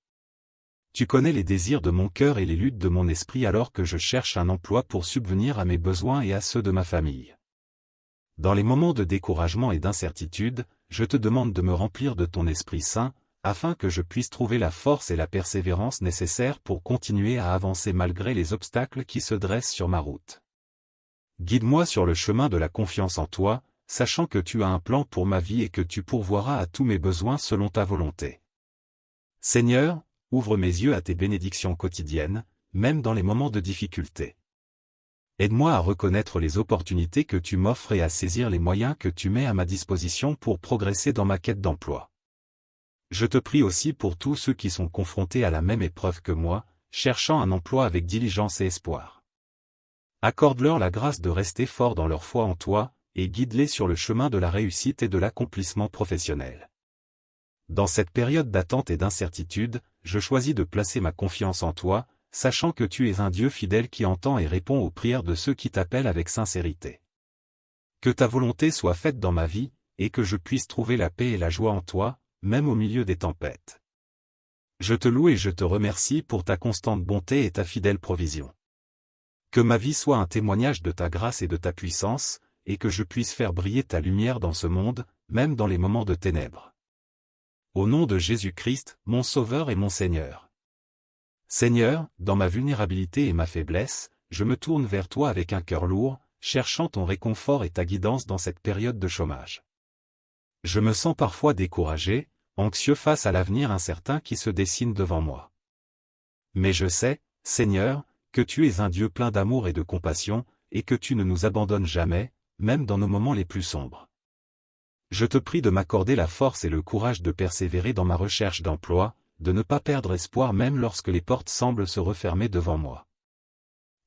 Tu connais les désirs de mon cœur et les luttes de mon esprit alors que je cherche un emploi pour subvenir à mes besoins et à ceux de ma famille. Dans les moments de découragement et d'incertitude, je te demande de me remplir de ton Esprit Saint, afin que je puisse trouver la force et la persévérance nécessaires pour continuer à avancer malgré les obstacles qui se dressent sur ma route. Guide-moi sur le chemin de la confiance en toi, sachant que tu as un plan pour ma vie et que tu pourvoiras à tous mes besoins selon ta volonté. Seigneur, ouvre mes yeux à tes bénédictions quotidiennes, même dans les moments de difficulté. Aide-moi à reconnaître les opportunités que tu m'offres et à saisir les moyens que tu mets à ma disposition pour progresser dans ma quête d'emploi. Je te prie aussi pour tous ceux qui sont confrontés à la même épreuve que moi, cherchant un emploi avec diligence et espoir. Accorde-leur la grâce de rester forts dans leur foi en toi, et guide-les sur le chemin de la réussite et de l'accomplissement professionnel. Dans cette période d'attente et d'incertitude, je choisis de placer ma confiance en toi, sachant que tu es un Dieu fidèle qui entend et répond aux prières de ceux qui t'appellent avec sincérité. Que ta volonté soit faite dans ma vie, et que je puisse trouver la paix et la joie en toi, même au milieu des tempêtes. Je te loue et je te remercie pour ta constante bonté et ta fidèle provision. Que ma vie soit un témoignage de ta grâce et de ta puissance, et que je puisse faire briller ta lumière dans ce monde, même dans les moments de ténèbres. Au nom de Jésus-Christ, mon Sauveur et mon Seigneur. Seigneur, dans ma vulnérabilité et ma faiblesse, je me tourne vers toi avec un cœur lourd, cherchant ton réconfort et ta guidance dans cette période de chômage. Je me sens parfois découragé, anxieux face à l'avenir incertain qui se dessine devant moi. Mais je sais, Seigneur, que tu es un Dieu plein d'amour et de compassion, et que tu ne nous abandonnes jamais, même dans nos moments les plus sombres. Je te prie de m'accorder la force et le courage de persévérer dans ma recherche d'emploi, de ne pas perdre espoir même lorsque les portes semblent se refermer devant moi.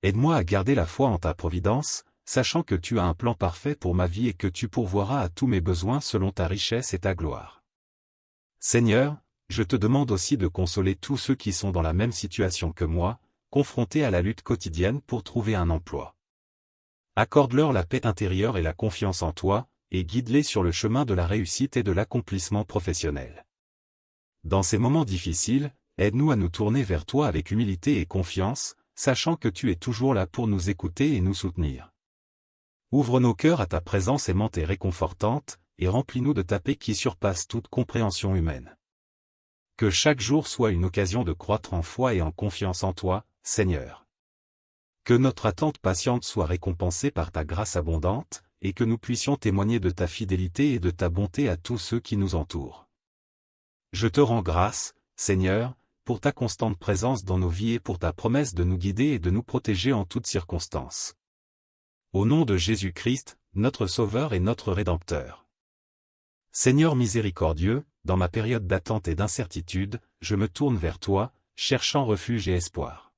Aide-moi à garder la foi en ta providence, sachant que tu as un plan parfait pour ma vie et que tu pourvoiras à tous mes besoins selon ta richesse et ta gloire. Seigneur, je te demande aussi de consoler tous ceux qui sont dans la même situation que moi, confrontés à la lutte quotidienne pour trouver un emploi. Accorde-leur la paix intérieure et la confiance en toi, et guide-les sur le chemin de la réussite et de l'accomplissement professionnel. Dans ces moments difficiles, aide-nous à nous tourner vers toi avec humilité et confiance, sachant que tu es toujours là pour nous écouter et nous soutenir. Ouvre nos cœurs à ta présence aimante et réconfortante, et remplis-nous de ta paix qui surpasse toute compréhension humaine. Que chaque jour soit une occasion de croître en foi et en confiance en toi, Seigneur. Que notre attente patiente soit récompensée par ta grâce abondante, et que nous puissions témoigner de ta fidélité et de ta bonté à tous ceux qui nous entourent. Je te rends grâce, Seigneur, pour ta constante présence dans nos vies et pour ta promesse de nous guider et de nous protéger en toutes circonstances. Au nom de Jésus-Christ, notre Sauveur et notre Rédempteur. Seigneur miséricordieux, dans ma période d'attente et d'incertitude, je me tourne vers toi, cherchant refuge et espoir.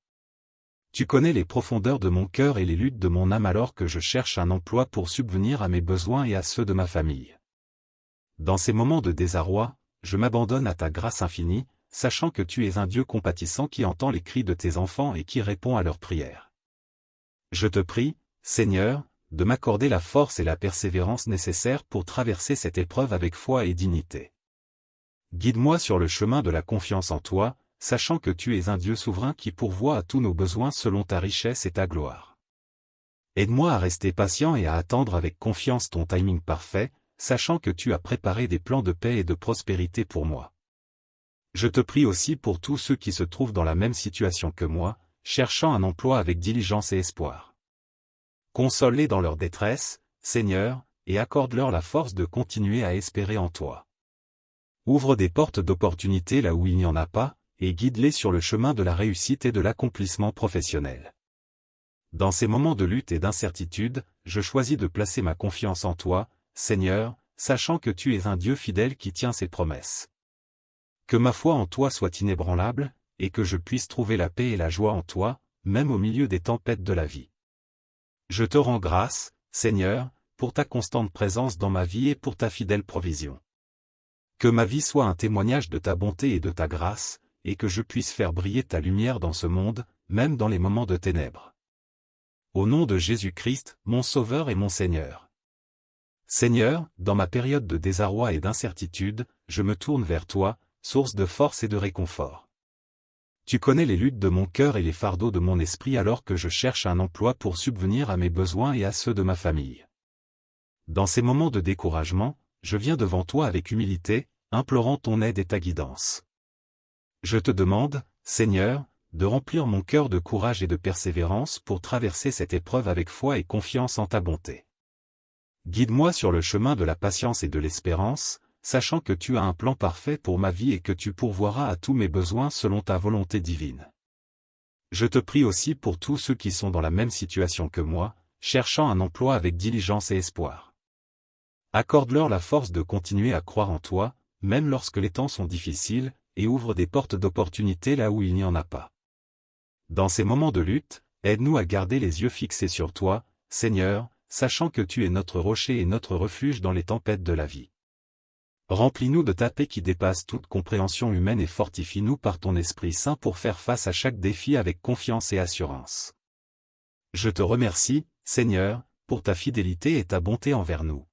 Tu connais les profondeurs de mon cœur et les luttes de mon âme alors que je cherche un emploi pour subvenir à mes besoins et à ceux de ma famille. Dans ces moments de désarroi, je m'abandonne à ta grâce infinie, sachant que tu es un Dieu compatissant qui entend les cris de tes enfants et qui répond à leurs prières. Je te prie, Seigneur, de m'accorder la force et la persévérance nécessaires pour traverser cette épreuve avec foi et dignité. Guide-moi sur le chemin de la confiance en toi, sachant que tu es un Dieu souverain qui pourvoit à tous nos besoins selon ta richesse et ta gloire. Aide-moi à rester patient et à attendre avec confiance ton timing parfait, sachant que tu as préparé des plans de paix et de prospérité pour moi. Je te prie aussi pour tous ceux qui se trouvent dans la même situation que moi, cherchant un emploi avec diligence et espoir. Console-les dans leur détresse, Seigneur, et accorde-leur la force de continuer à espérer en toi. Ouvre des portes d'opportunité là où il n'y en a pas, et guide-les sur le chemin de la réussite et de l'accomplissement professionnel. Dans ces moments de lutte et d'incertitude, je choisis de placer ma confiance en toi, Seigneur, sachant que tu es un Dieu fidèle qui tient ses promesses. Que ma foi en toi soit inébranlable, et que je puisse trouver la paix et la joie en toi, même au milieu des tempêtes de la vie. Je te rends grâce, Seigneur, pour ta constante présence dans ma vie et pour ta fidèle provision. Que ma vie soit un témoignage de ta bonté et de ta grâce, et que je puisse faire briller ta lumière dans ce monde, même dans les moments de ténèbres. Au nom de Jésus-Christ, mon Sauveur et mon Seigneur. Seigneur, dans ma période de désarroi et d'incertitude, je me tourne vers toi, source de force et de réconfort. Tu connais les luttes de mon cœur et les fardeaux de mon esprit alors que je cherche un emploi pour subvenir à mes besoins et à ceux de ma famille. Dans ces moments de découragement, je viens devant toi avec humilité, implorant ton aide et ta guidance. Je te demande, Seigneur, de remplir mon cœur de courage et de persévérance pour traverser cette épreuve avec foi et confiance en ta bonté. Guide-moi sur le chemin de la patience et de l'espérance, sachant que tu as un plan parfait pour ma vie et que tu pourvoiras à tous mes besoins selon ta volonté divine. Je te prie aussi pour tous ceux qui sont dans la même situation que moi, cherchant un emploi avec diligence et espoir. Accorde-leur la force de continuer à croire en toi, même lorsque les temps sont difficiles, et ouvre des portes d'opportunité là où il n'y en a pas. Dans ces moments de lutte, aide-nous à garder les yeux fixés sur toi, Seigneur, sachant que tu es notre rocher et notre refuge dans les tempêtes de la vie. Remplis-nous de ta paix qui dépasse toute compréhension humaine et fortifie-nous par ton Esprit Saint pour faire face à chaque défi avec confiance et assurance. Je te remercie, Seigneur, pour ta fidélité et ta bonté envers nous.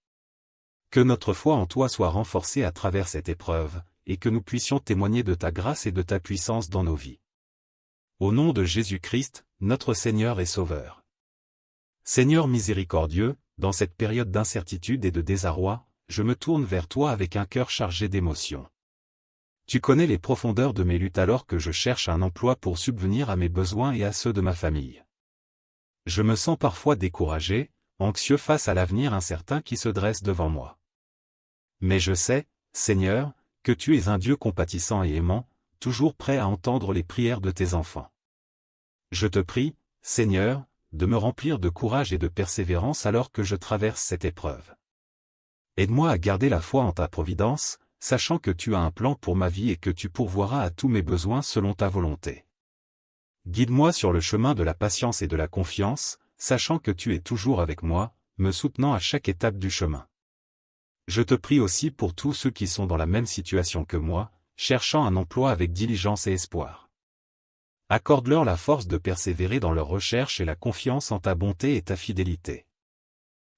Que notre foi en toi soit renforcée à travers cette épreuve, et que nous puissions témoigner de ta grâce et de ta puissance dans nos vies. Au nom de Jésus-Christ, notre Seigneur et Sauveur. Seigneur miséricordieux, dans cette période d'incertitude et de désarroi, je me tourne vers toi avec un cœur chargé d'émotions. Tu connais les profondeurs de mes luttes alors que je cherche un emploi pour subvenir à mes besoins et à ceux de ma famille. Je me sens parfois découragé, anxieux face à l'avenir incertain qui se dresse devant moi. Mais je sais, Seigneur, que tu es un Dieu compatissant et aimant, toujours prêt à entendre les prières de tes enfants. Je te prie, Seigneur, de me remplir de courage et de persévérance alors que je traverse cette épreuve. Aide-moi à garder la foi en ta providence, sachant que tu as un plan pour ma vie et que tu pourvoiras à tous mes besoins selon ta volonté. Guide-moi sur le chemin de la patience et de la confiance, sachant que tu es toujours avec moi, me soutenant à chaque étape du chemin. Je te prie aussi pour tous ceux qui sont dans la même situation que moi, cherchant un emploi avec diligence et espoir. Accorde-leur la force de persévérer dans leur recherche et la confiance en ta bonté et ta fidélité.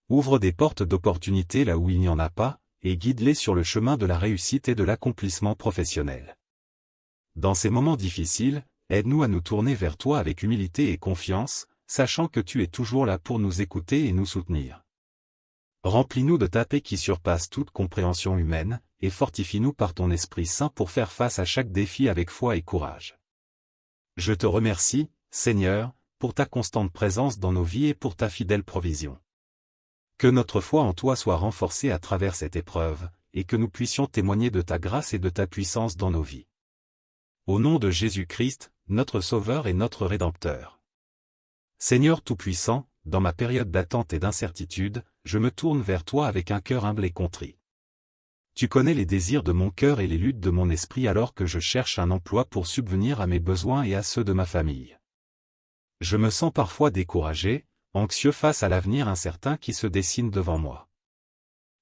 Ouvre des portes d'opportunité là où il n'y en a pas, et guide-les sur le chemin de la réussite et de l'accomplissement professionnel. Dans ces moments difficiles, aide-nous à nous tourner vers toi avec humilité et confiance, sachant que tu es toujours là pour nous écouter et nous soutenir. Remplis-nous de ta paix qui surpasse toute compréhension humaine, et fortifie-nous par ton Esprit Saint pour faire face à chaque défi avec foi et courage. Je te remercie, Seigneur, pour ta constante présence dans nos vies et pour ta fidèle provision. Que notre foi en toi soit renforcée à travers cette épreuve, et que nous puissions témoigner de ta grâce et de ta puissance dans nos vies. Au nom de Jésus-Christ, notre Sauveur et notre Rédempteur. Seigneur Tout-Puissant, dans ma période d'attente et d'incertitude, je me tourne vers toi avec un cœur humble et contrit. Tu connais les désirs de mon cœur et les luttes de mon esprit alors que je cherche un emploi pour subvenir à mes besoins et à ceux de ma famille. Je me sens parfois découragé, anxieux face à l'avenir incertain qui se dessine devant moi.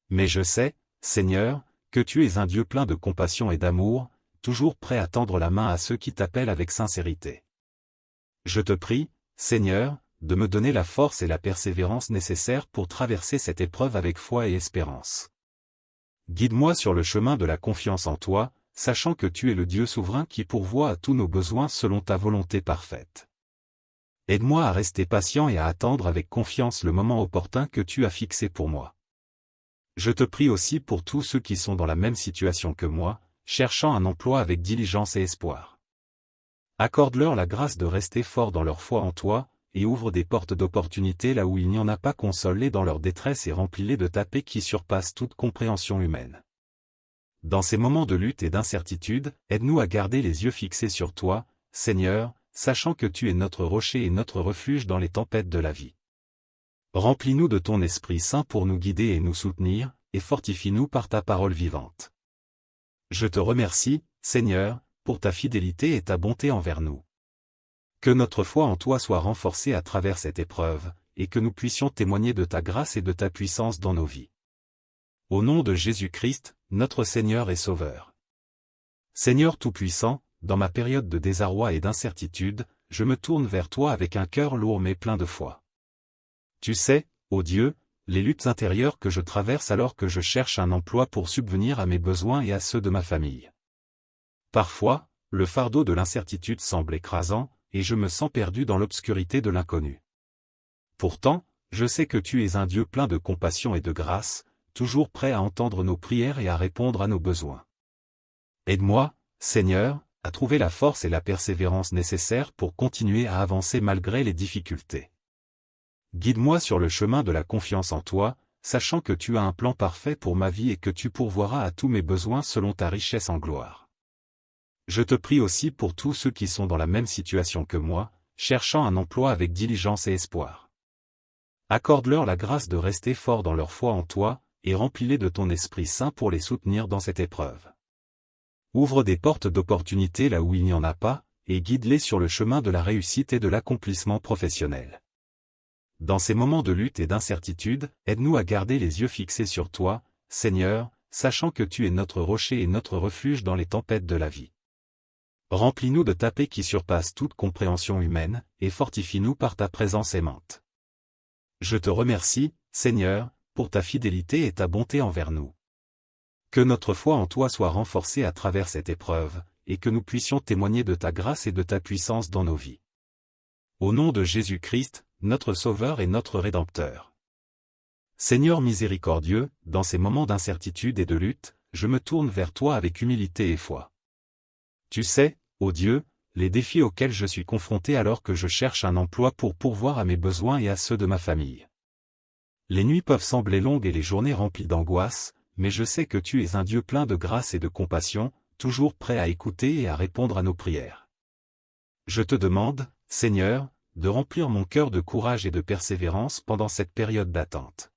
Mais je sais, Seigneur, que tu es un Dieu plein de compassion et d'amour, toujours prêt à tendre la main à ceux qui t'appellent avec sincérité. Je te prie, Seigneur, de me donner la force et la persévérance nécessaires pour traverser cette épreuve avec foi et espérance. Guide-moi sur le chemin de la confiance en toi, sachant que tu es le Dieu souverain qui pourvoit à tous nos besoins selon ta volonté parfaite. Aide-moi à rester patient et à attendre avec confiance le moment opportun que tu as fixé pour moi. Je te prie aussi pour tous ceux qui sont dans la même situation que moi, cherchant un emploi avec diligence et espoir. Accorde-leur la grâce de rester forts dans leur foi en toi, et ouvre des portes d'opportunité là où il n'y en a pas, console-les dans leur détresse et remplis-les de ta paix qui surpasse toute compréhension humaine. Dans ces moments de lutte et d'incertitude, aide-nous à garder les yeux fixés sur toi, Seigneur, sachant que tu es notre rocher et notre refuge dans les tempêtes de la vie. Remplis-nous de ton Esprit Saint pour nous guider et nous soutenir, et fortifie-nous par ta parole vivante. Je te remercie, Seigneur, pour ta fidélité et ta bonté envers nous. Que notre foi en toi soit renforcée à travers cette épreuve, et que nous puissions témoigner de ta grâce et de ta puissance dans nos vies. Au nom de Jésus-Christ, notre Seigneur et Sauveur. Seigneur Tout-Puissant, dans ma période de désarroi et d'incertitude, je me tourne vers toi avec un cœur lourd mais plein de foi. Tu sais, ô Dieu, les luttes intérieures que je traverse alors que je cherche un emploi pour subvenir à mes besoins et à ceux de ma famille. Parfois, le fardeau de l'incertitude semble écrasant, et je me sens perdu dans l'obscurité de l'inconnu. Pourtant, je sais que tu es un Dieu plein de compassion et de grâce, toujours prêt à entendre nos prières et à répondre à nos besoins. Aide-moi, Seigneur, à trouver la force et la persévérance nécessaires pour continuer à avancer malgré les difficultés. Guide-moi sur le chemin de la confiance en toi, sachant que tu as un plan parfait pour ma vie et que tu pourvoiras à tous mes besoins selon ta richesse en gloire. Je te prie aussi pour tous ceux qui sont dans la même situation que moi, cherchant un emploi avec diligence et espoir. Accorde-leur la grâce de rester forts dans leur foi en toi, et remplis-les de ton Esprit Saint pour les soutenir dans cette épreuve. Ouvre des portes d'opportunité là où il n'y en a pas, et guide-les sur le chemin de la réussite et de l'accomplissement professionnel. Dans ces moments de lutte et d'incertitude, aide-nous à garder les yeux fixés sur toi, Seigneur, sachant que tu es notre rocher et notre refuge dans les tempêtes de la vie. Remplis-nous de ta paix qui surpasse toute compréhension humaine, et fortifie-nous par ta présence aimante. Je te remercie, Seigneur, pour ta fidélité et ta bonté envers nous. Que notre foi en toi soit renforcée à travers cette épreuve, et que nous puissions témoigner de ta grâce et de ta puissance dans nos vies. Au nom de Jésus-Christ, notre Sauveur et notre Rédempteur. Seigneur miséricordieux, dans ces moments d'incertitude et de lutte, je me tourne vers toi avec humilité et foi. Tu sais, ô Dieu, les défis auxquels je suis confronté alors que je cherche un emploi pour pourvoir à mes besoins et à ceux de ma famille. Les nuits peuvent sembler longues et les journées remplies d'angoisse, mais je sais que tu es un Dieu plein de grâce et de compassion, toujours prêt à écouter et à répondre à nos prières. Je te demande, Seigneur, de remplir mon cœur de courage et de persévérance pendant cette période d'attente.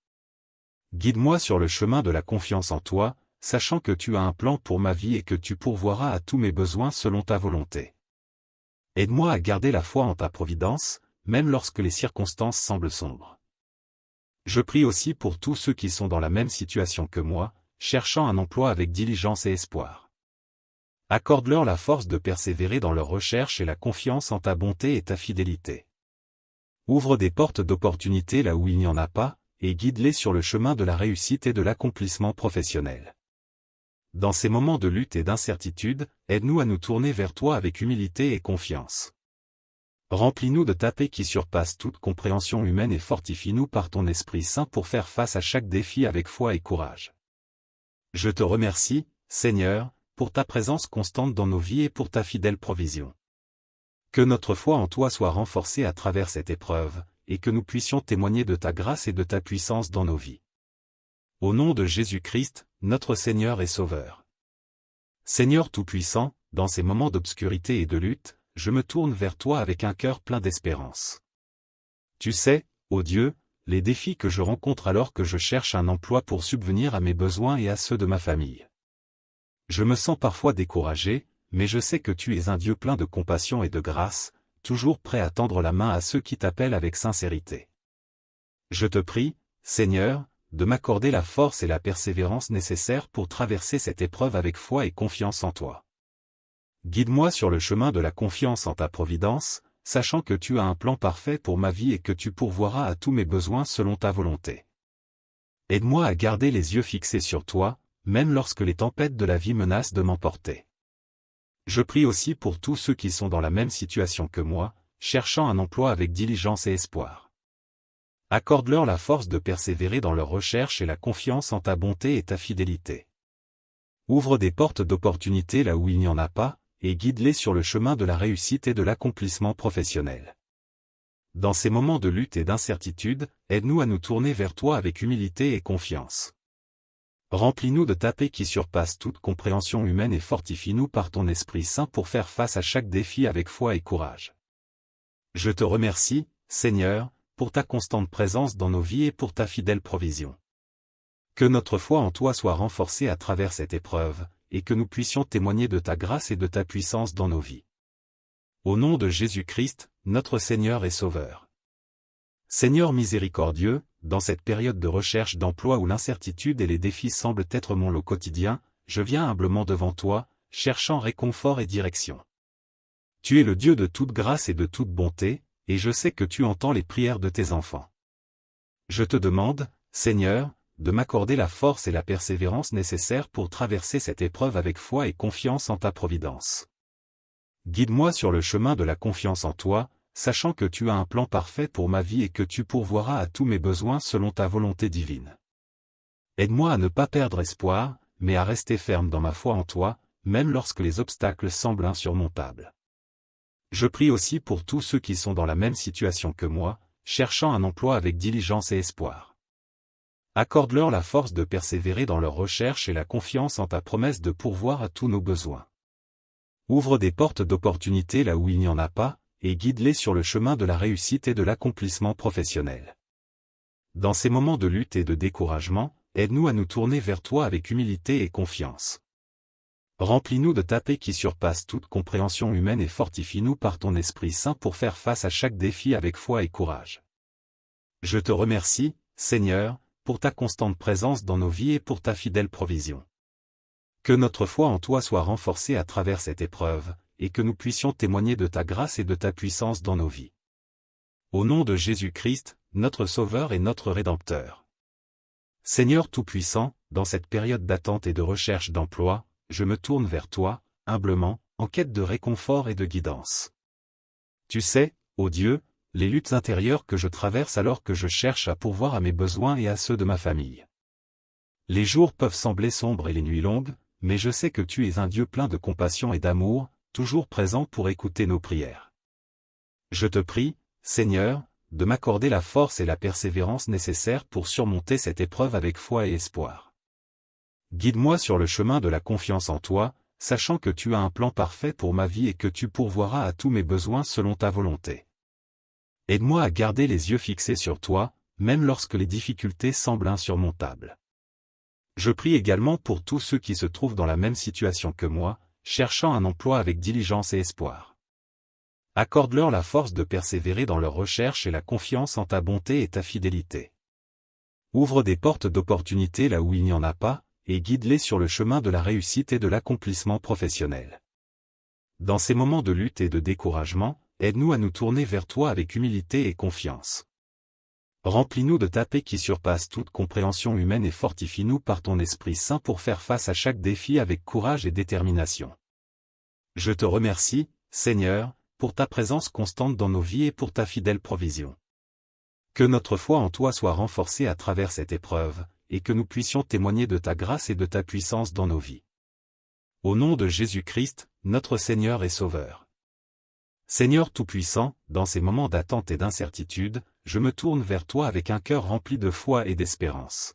Guide-moi sur le chemin de la confiance en toi, sachant que tu as un plan pour ma vie et que tu pourvoiras à tous mes besoins selon ta volonté. Aide-moi à garder la foi en ta providence, même lorsque les circonstances semblent sombres. Je prie aussi pour tous ceux qui sont dans la même situation que moi, cherchant un emploi avec diligence et espoir. Accorde-leur la force de persévérer dans leurs recherches et la confiance en ta bonté et ta fidélité. Ouvre des portes d'opportunité là où il n'y en a pas, et guide-les sur le chemin de la réussite et de l'accomplissement professionnel. Dans ces moments de lutte et d'incertitude, aide-nous à nous tourner vers toi avec humilité et confiance. Remplis-nous de ta paix qui surpasse toute compréhension humaine et fortifie-nous par ton Esprit Saint pour faire face à chaque défi avec foi et courage. Je te remercie, Seigneur, pour ta présence constante dans nos vies et pour ta fidèle provision. Que notre foi en toi soit renforcée à travers cette épreuve, et que nous puissions témoigner de ta grâce et de ta puissance dans nos vies. Au nom de Jésus-Christ, notre Seigneur et Sauveur. Seigneur Tout-Puissant, dans ces moments d'obscurité et de lutte, je me tourne vers toi avec un cœur plein d'espérance. Tu sais, ô Dieu, les défis que je rencontre alors que je cherche un emploi pour subvenir à mes besoins et à ceux de ma famille. Je me sens parfois découragé, mais je sais que tu es un Dieu plein de compassion et de grâce, toujours prêt à tendre la main à ceux qui t'appellent avec sincérité. Je te prie, Seigneur, de m'accorder la force et la persévérance nécessaires pour traverser cette épreuve avec foi et confiance en toi. Guide-moi sur le chemin de la confiance en ta providence, sachant que tu as un plan parfait pour ma vie et que tu pourvoiras à tous mes besoins selon ta volonté. Aide-moi à garder les yeux fixés sur toi, même lorsque les tempêtes de la vie menacent de m'emporter. Je prie aussi pour tous ceux qui sont dans la même situation que moi, cherchant un emploi avec diligence et espoir. Accorde-leur la force de persévérer dans leurs recherches et la confiance en ta bonté et ta fidélité. Ouvre des portes d'opportunité là où il n'y en a pas, et guide-les sur le chemin de la réussite et de l'accomplissement professionnel. Dans ces moments de lutte et d'incertitude, aide-nous à nous tourner vers toi avec humilité et confiance. Remplis-nous de ta paix qui surpasse toute compréhension humaine et fortifie-nous par ton Esprit Saint pour faire face à chaque défi avec foi et courage. Je te remercie, Seigneur, pour ta constante présence dans nos vies et pour ta fidèle provision. Que notre foi en toi soit renforcée à travers cette épreuve, et que nous puissions témoigner de ta grâce et de ta puissance dans nos vies. Au nom de Jésus-Christ, notre Seigneur et Sauveur. Seigneur miséricordieux, dans cette période de recherche d'emploi où l'incertitude et les défis semblent être mon lot quotidien, je viens humblement devant toi, cherchant réconfort et direction. Tu es le Dieu de toute grâce et de toute bonté, et je sais que tu entends les prières de tes enfants. Je te demande, Seigneur, de m'accorder la force et la persévérance nécessaires pour traverser cette épreuve avec foi et confiance en ta providence. Guide-moi sur le chemin de la confiance en toi, sachant que tu as un plan parfait pour ma vie et que tu pourvoiras à tous mes besoins selon ta volonté divine. Aide-moi à ne pas perdre espoir, mais à rester ferme dans ma foi en toi, même lorsque les obstacles semblent insurmontables. Je prie aussi pour tous ceux qui sont dans la même situation que moi, cherchant un emploi avec diligence et espoir. Accorde-leur la force de persévérer dans leur recherche et la confiance en ta promesse de pourvoir à tous nos besoins. Ouvre des portes d'opportunité là où il n'y en a pas, et guide-les sur le chemin de la réussite et de l'accomplissement professionnel. Dans ces moments de lutte et de découragement, aide-nous à nous tourner vers toi avec humilité et confiance. Remplis-nous de ta paix qui surpasse toute compréhension humaine et fortifie-nous par ton Esprit Saint pour faire face à chaque défi avec foi et courage. Je te remercie, Seigneur, pour ta constante présence dans nos vies et pour ta fidèle provision. Que notre foi en toi soit renforcée à travers cette épreuve, et que nous puissions témoigner de ta grâce et de ta puissance dans nos vies. Au nom de Jésus-Christ, notre Sauveur et notre Rédempteur. Seigneur Tout-Puissant, dans cette période d'attente et de recherche d'emploi, je me tourne vers toi, humblement, en quête de réconfort et de guidance. Tu sais, ô Dieu, les luttes intérieures que je traverse alors que je cherche à pourvoir à mes besoins et à ceux de ma famille. Les jours peuvent sembler sombres et les nuits longues, mais je sais que tu es un Dieu plein de compassion et d'amour, toujours présent pour écouter nos prières. Je te prie, Seigneur, de m'accorder la force et la persévérance nécessaires pour surmonter cette épreuve avec foi et espoir. Guide-moi sur le chemin de la confiance en toi, sachant que tu as un plan parfait pour ma vie et que tu pourvoiras à tous mes besoins selon ta volonté. Aide-moi à garder les yeux fixés sur toi, même lorsque les difficultés semblent insurmontables. Je prie également pour tous ceux qui se trouvent dans la même situation que moi, cherchant un emploi avec diligence et espoir. Accorde-leur la force de persévérer dans leur recherche et la confiance en ta bonté et ta fidélité. Ouvre des portes d'opportunité là où il n'y en a pas, et guide-les sur le chemin de la réussite et de l'accomplissement professionnel. Dans ces moments de lutte et de découragement, aide-nous à nous tourner vers toi avec humilité et confiance. Remplis-nous de ta paix qui surpasse toute compréhension humaine et fortifie-nous par ton Esprit Saint pour faire face à chaque défi avec courage et détermination. Je te remercie, Seigneur, pour ta présence constante dans nos vies et pour ta fidèle provision. Que notre foi en toi soit renforcée à travers cette épreuve, et que nous puissions témoigner de ta grâce et de ta puissance dans nos vies. Au nom de Jésus-Christ, notre Seigneur et Sauveur. Seigneur Tout-Puissant, dans ces moments d'attente et d'incertitude, je me tourne vers toi avec un cœur rempli de foi et d'espérance.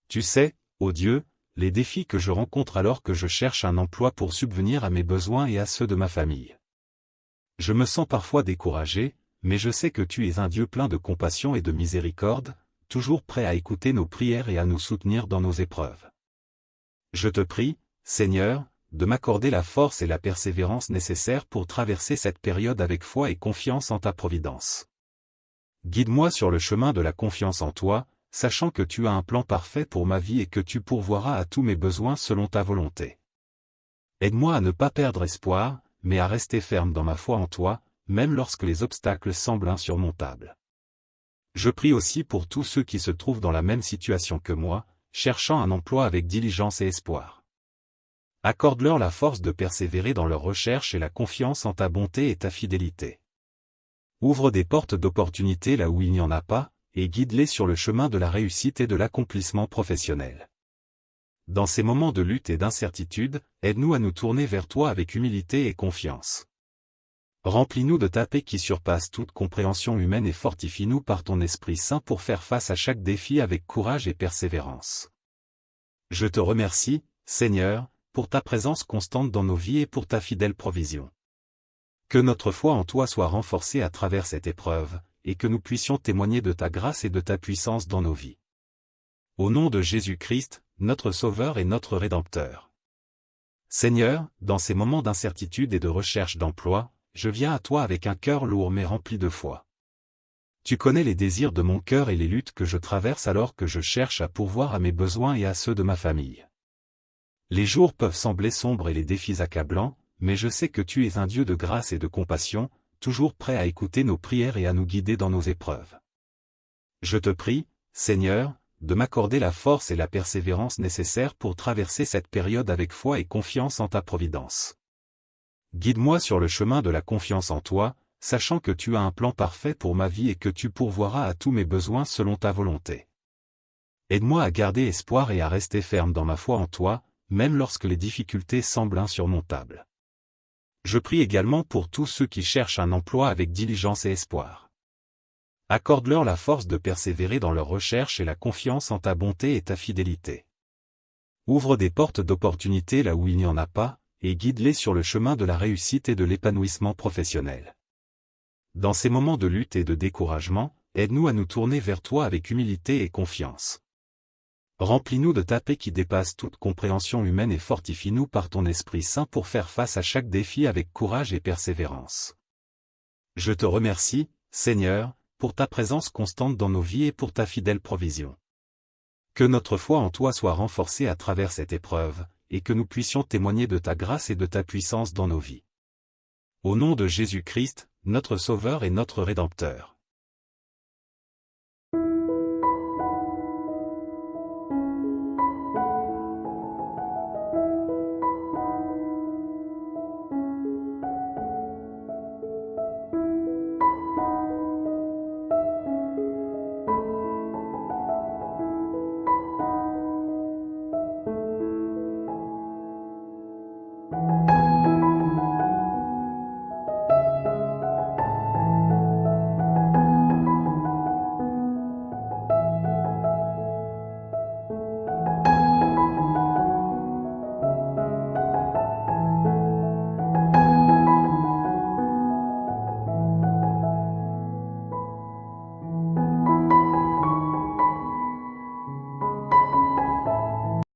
Tu sais, ô Dieu, les défis que je rencontre alors que je cherche un emploi pour subvenir à mes besoins et à ceux de ma famille. Je me sens parfois découragé, mais je sais que tu es un Dieu plein de compassion et de miséricorde, toujours prêt à écouter nos prières et à nous soutenir dans nos épreuves. Je te prie, Seigneur, de m'accorder la force et la persévérance nécessaires pour traverser cette période avec foi et confiance en ta providence. Guide-moi sur le chemin de la confiance en toi, sachant que tu as un plan parfait pour ma vie et que tu pourvoiras à tous mes besoins selon ta volonté. Aide-moi à ne pas perdre espoir, mais à rester ferme dans ma foi en toi, même lorsque les obstacles semblent insurmontables. Je prie aussi pour tous ceux qui se trouvent dans la même situation que moi, cherchant un emploi avec diligence et espoir. Accorde-leur la force de persévérer dans leur recherche et la confiance en ta bonté et ta fidélité. Ouvre des portes d'opportunité là où il n'y en a pas, et guide-les sur le chemin de la réussite et de l'accomplissement professionnel. Dans ces moments de lutte et d'incertitude, aide-nous à nous tourner vers toi avec humilité et confiance. Remplis-nous de ta paix qui surpasse toute compréhension humaine et fortifie-nous par ton Esprit Saint pour faire face à chaque défi avec courage et persévérance. Je te remercie, Seigneur, pour ta présence constante dans nos vies et pour ta fidèle provision. Que notre foi en toi soit renforcée à travers cette épreuve, et que nous puissions témoigner de ta grâce et de ta puissance dans nos vies. Au nom de Jésus-Christ, notre Sauveur et notre Rédempteur. Seigneur, dans ces moments d'incertitude et de recherche d'emploi, je viens à toi avec un cœur lourd mais rempli de foi. Tu connais les désirs de mon cœur et les luttes que je traverse alors que je cherche à pourvoir à mes besoins et à ceux de ma famille. Les jours peuvent sembler sombres et les défis accablants, mais je sais que tu es un Dieu de grâce et de compassion, toujours prêt à écouter nos prières et à nous guider dans nos épreuves. Je te prie, Seigneur, de m'accorder la force et la persévérance nécessaires pour traverser cette période avec foi et confiance en ta providence. Guide-moi sur le chemin de la confiance en toi, sachant que tu as un plan parfait pour ma vie et que tu pourvoiras à tous mes besoins selon ta volonté. Aide-moi à garder espoir et à rester ferme dans ma foi en toi, même lorsque les difficultés semblent insurmontables. Je prie également pour tous ceux qui cherchent un emploi avec diligence et espoir. Accorde-leur la force de persévérer dans leur recherche et la confiance en ta bonté et ta fidélité. Ouvre des portes d'opportunité là où il n'y en a pas, et guide-les sur le chemin de la réussite et de l'épanouissement professionnel. Dans ces moments de lutte et de découragement, aide-nous à nous tourner vers toi avec humilité et confiance. Remplis-nous de ta paix qui dépasse toute compréhension humaine et fortifie-nous par ton Esprit Saint pour faire face à chaque défi avec courage et persévérance. Je te remercie, Seigneur, pour ta présence constante dans nos vies et pour ta fidèle provision. Que notre foi en toi soit renforcée à travers cette épreuve, et que nous puissions témoigner de ta grâce et de ta puissance dans nos vies. Au nom de Jésus-Christ, notre Sauveur et notre Rédempteur.